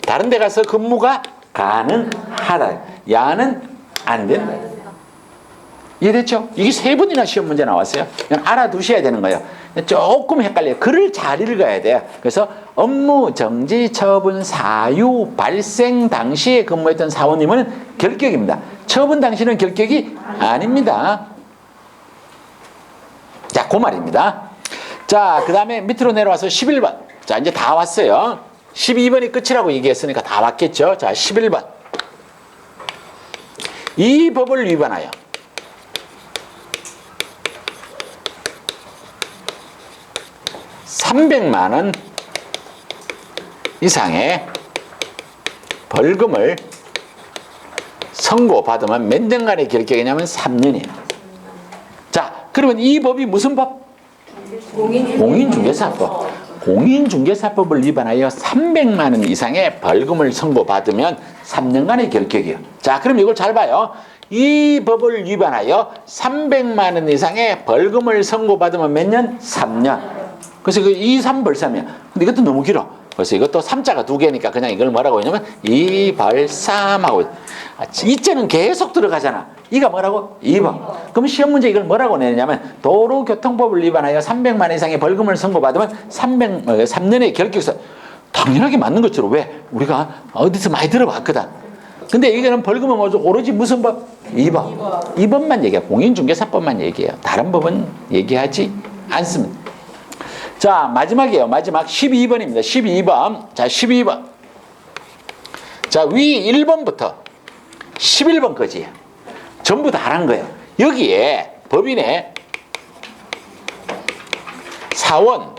다른 데 가서 근무가 가능하다. 야는 안 된다. 이해됐죠? 이게 3번이나 시험 문제 나왔어요. 그냥 알아두셔야 되는 거예요. 조금 헷갈려요. 글을 잘 읽어야 돼요. 그래서 업무 정지 처분 사유 발생 당시에 근무했던 사원님은 결격입니다. 처분 당시는 결격이 아닙니다. 자, 그 말입니다. 자, 그 다음에 밑으로 내려와서 11번. 자, 이제 다 왔어요. 12번이 끝이라고 얘기했으니까 다 왔겠죠. 자, 11번. 이 법을 위반하여 300만 원 이상의 벌금을 선고받으면 몇 년간의 결격이냐면 3년이에요. 자, 그러면 이 법이 무슨 법? 공인중개사법. 공인중개사법을 위반하여 300만 원 이상의 벌금을 선고받으면 3년간의 결격이에요. 자, 그럼 이걸 잘 봐요. 이 법을 위반하여 300만 원 이상의 벌금을 선고받으면 몇 년? 3년. 그래서 그 2, 3 벌삼이야. 근데 이것도 너무 길어. 그래서 이것도 3자가 2개니까 그냥 이걸 뭐라고 하냐면 이벌삼하고 이자는 계속 들어가잖아. 이가 뭐라고? 2번. 그럼 시험 문제 이걸 뭐라고 내냐면 도로교통법을 위반하여 300만 원 이상의 벌금을 선고받으면 3년의 결격서. 당연하게 맞는 것처럼 왜? 우리가 어디서 많이 들어봤거든. 근데 이거는 벌금은 오로지 무슨 법? 2번. 2번만 얘기해. 공인중개사법만 얘기해요. 다른 법은 얘기하지 않습니다. 자, 마지막이에요. 마지막 12번입니다. 12번. 자, 12번. 자, 위 1번부터 11번까지 전부 다 한 거예요. 여기에 법인의 사원,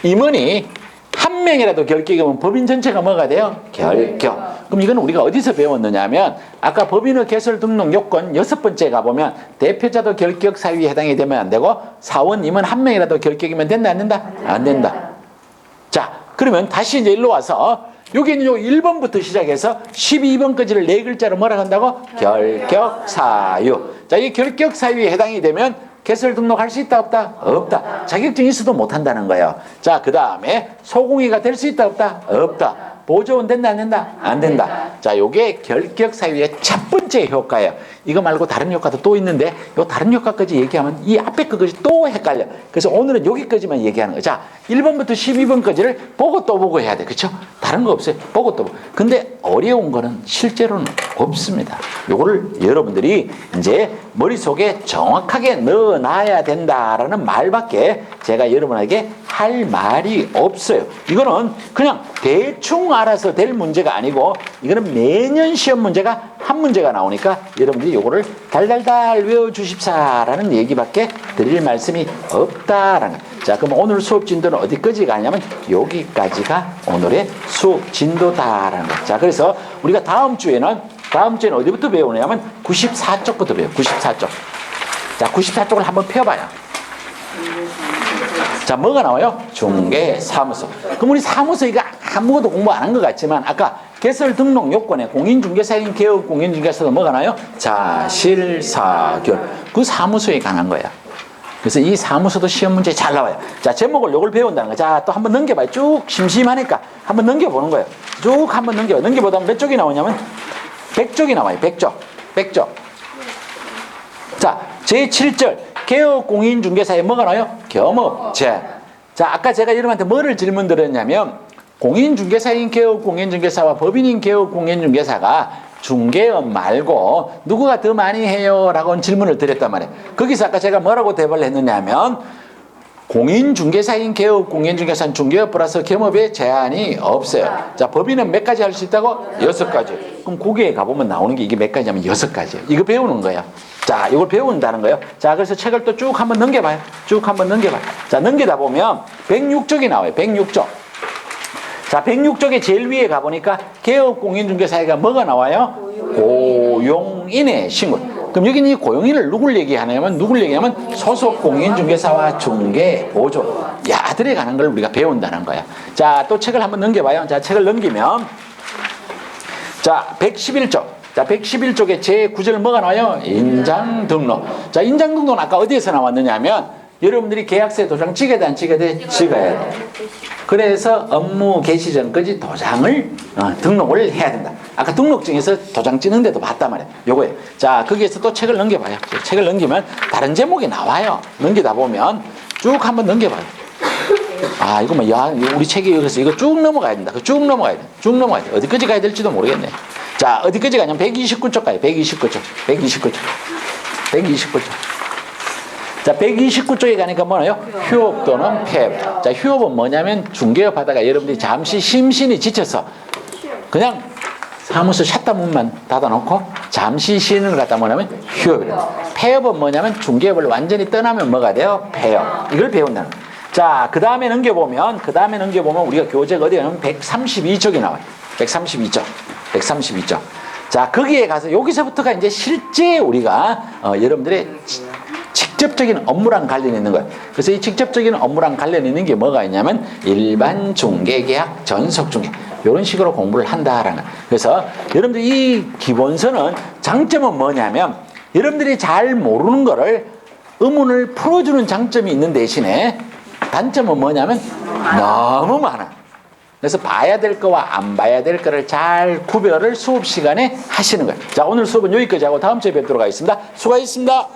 임원이 한 명이라도 결격이면 법인 전체가 뭐가 돼요? 결격. 그럼 이건 우리가 어디서 배웠느냐 하면 아까 법인의 개설 등록 요건 6번째 가보면 대표자도 결격 사유에 해당이 되면 안 되고 사원, 임원 한 명이라도 결격이면 된다 안 된다? 안 된다. 자, 그러면 다시 이제 일로 와서 여기는 요 1번부터 시작해서 12번까지를 4글자로 뭐라 한다고? 결격 사유. 자, 이 결격 사유에 해당이 되면 개설 등록할 수 있다 없다? 없다. 자격증이 있어도 못한다는 거예요. 자, 그 다음에 소공의가 될 수 있다 없다? 없다. 보조원 된다 안 된다? 안 된다. 자, 요게 결격 사유의 첫 번째 효과예요. 이거 말고 다른 효과도 또 있는데 요 다른 효과까지 얘기하면 이 앞에 그것이 또 헷갈려. 그래서 오늘은 여기까지만 얘기하는 거예요. 자, 1번부터 12번까지를 보고 또 보고 해야 돼. 그렇죠? 다른 거 없어요. 보고 또 보고. 근데 어려운 거는 실제로는 없습니다. 요거를 여러분들이 이제 머릿속에 정확하게 넣어놔야 된다라는 말밖에 제가 여러분에게 할 말이 없어요. 이거는 그냥 대충 알아서 될 문제가 아니고 이거는 매년 시험 문제가 한 문제가 나오니까 여러분들이 요거를 달달달 외워주십사라는 얘기밖에 드릴 말씀이 없다라는 거예요. 자, 그럼 오늘 수업 진도는 어디까지 가냐면 여기까지가 오늘의 수업 진도다라는 거예요. 자, 그래서 우리가 다음 주에는 어디부터 배우냐면 94쪽부터 배워요. 94쪽. 자, 94쪽을 한번 펴봐요. 자, 뭐가 나와요? 중개사무소. 그럼 우리 사무소 이거 아무것도 공부 안 한 것 같지만 아까 개설 등록 요건에 공인중개사인 개업 공인중개사도 뭐가 나와요? 자실사결. 그 사무소에 관한 거야. 그래서 이 사무소도 시험 문제 잘 나와요. 자, 제목을 요걸 배운다는 거. 자, 또 한번 넘겨봐요. 쭉 심심하니까 한번 넘겨보는 거예요. 쭉 한번 넘겨보다 몇 쪽이 나오냐면 100쪽이 나와요. 100쪽. 100쪽. 자, 제7절. 개업 공인중개사에 뭐가 나와요? 겸업체. 자, 아까 제가 여러분한테 뭐를 질문 드렸냐면 공인중개사인 개업공인중개사와 법인인 개업공인중개사가 중개업 말고 누구가 더 많이 해요? 라고 질문을 드렸단 말이에요. 거기서 아까 제가 뭐라고 대답을 했느냐 하면 공인중개사인 개업공인중개사는 중개업 플러스 겸업에 제한이 없어요. 자, 법인은 몇 가지 할 수 있다고? 6가지. 그럼 거기에 가보면 나오는 게 이게 몇 가지냐면 6가지예요. 이거 배우는 거예요. 자, 이걸 배운다는 거예요. 자, 그래서 책을 또 쭉 한번 넘겨봐요. 쭉 한번 넘겨봐요. 자, 넘기다 보면 106쪽이 나와요. 106쪽. 자, 106쪽에 제일 위에 가보니까 개업공인중개사회가 뭐가 나와요? 고용인의 신고. 그럼 여기는 이 고용인을 누굴 얘기하냐면 소속 공인중개사와 중개, 보조, 야들에 가는 걸 우리가 배운다는 거야. 자, 또 책을 한번 넘겨봐요. 자, 책을 넘기면 자, 111쪽. 자, 111쪽에 제9절 뭐가 나와요? 인장 등록. 자, 인장 등록은 아까 어디에서 나왔느냐 하면 여러분들이 계약서에 도장 찍어야 돼, 안 찍어야 돼? 찍어야 돼. 그래서 업무 개시 전까지 도장을 등록을 해야 된다. 아까 등록증에서 도장 찍는 데도 봤단 말이에요. 요거예요. 자, 거기에서 또 책을 넘겨봐요. 책을 넘기면 다른 제목이 나와요. 넘기다 보면 쭉 한번 넘겨봐요. 아, 이거 뭐, 야, 우리 책이 여기서 이거 쭉 넘어가야 된다. 쭉 넘어가야 돼. 쭉 넘어가야 돼. 어디까지 가야 될지도 모르겠네. 자, 어디까지 가냐면 129쪽 가요. 129쪽. 129쪽. 129쪽. 자, 129쪽에 가니까 뭐예요? 휴업 또는 폐업. 자, 휴업은 뭐냐면 중개업 하다가 여러분들이 잠시 심신이 지쳐서 그냥 사무소 샷다문만 닫아놓고 잠시 쉬는 걸 갖다 뭐냐면 휴업이래요. 폐업은 뭐냐면 중개업을 완전히 떠나면 뭐가 돼요? 폐업. 이걸 배운다는 거예요. 자, 그 다음에 넘겨보면 우리가 교재가 어디 가냐면 132쪽이 나와요. 132쪽. 132쪽. 자, 거기에 가서 여기서부터가 이제 실제 우리가 여러분들의 직접적인 업무랑 관련이 있는 거예요. 그래서 이 직접적인 업무랑 관련이 있는 게 뭐가 있냐면 일반 중개계약, 전속중개 이런 식으로 공부를 한다라는 거예요. 그래서 여러분들 이 기본서는 장점은 뭐냐면 여러분들이 잘 모르는 거를 의문을 풀어주는 장점이 있는 대신에 단점은 뭐냐면 너무 많아. 그래서 봐야 될 거와 안 봐야 될 거를 잘 구별을 수업 시간에 하시는 거예요. 자, 오늘 수업은 여기까지 하고 다음 주에 뵙도록 하겠습니다. 수고하셨습니다.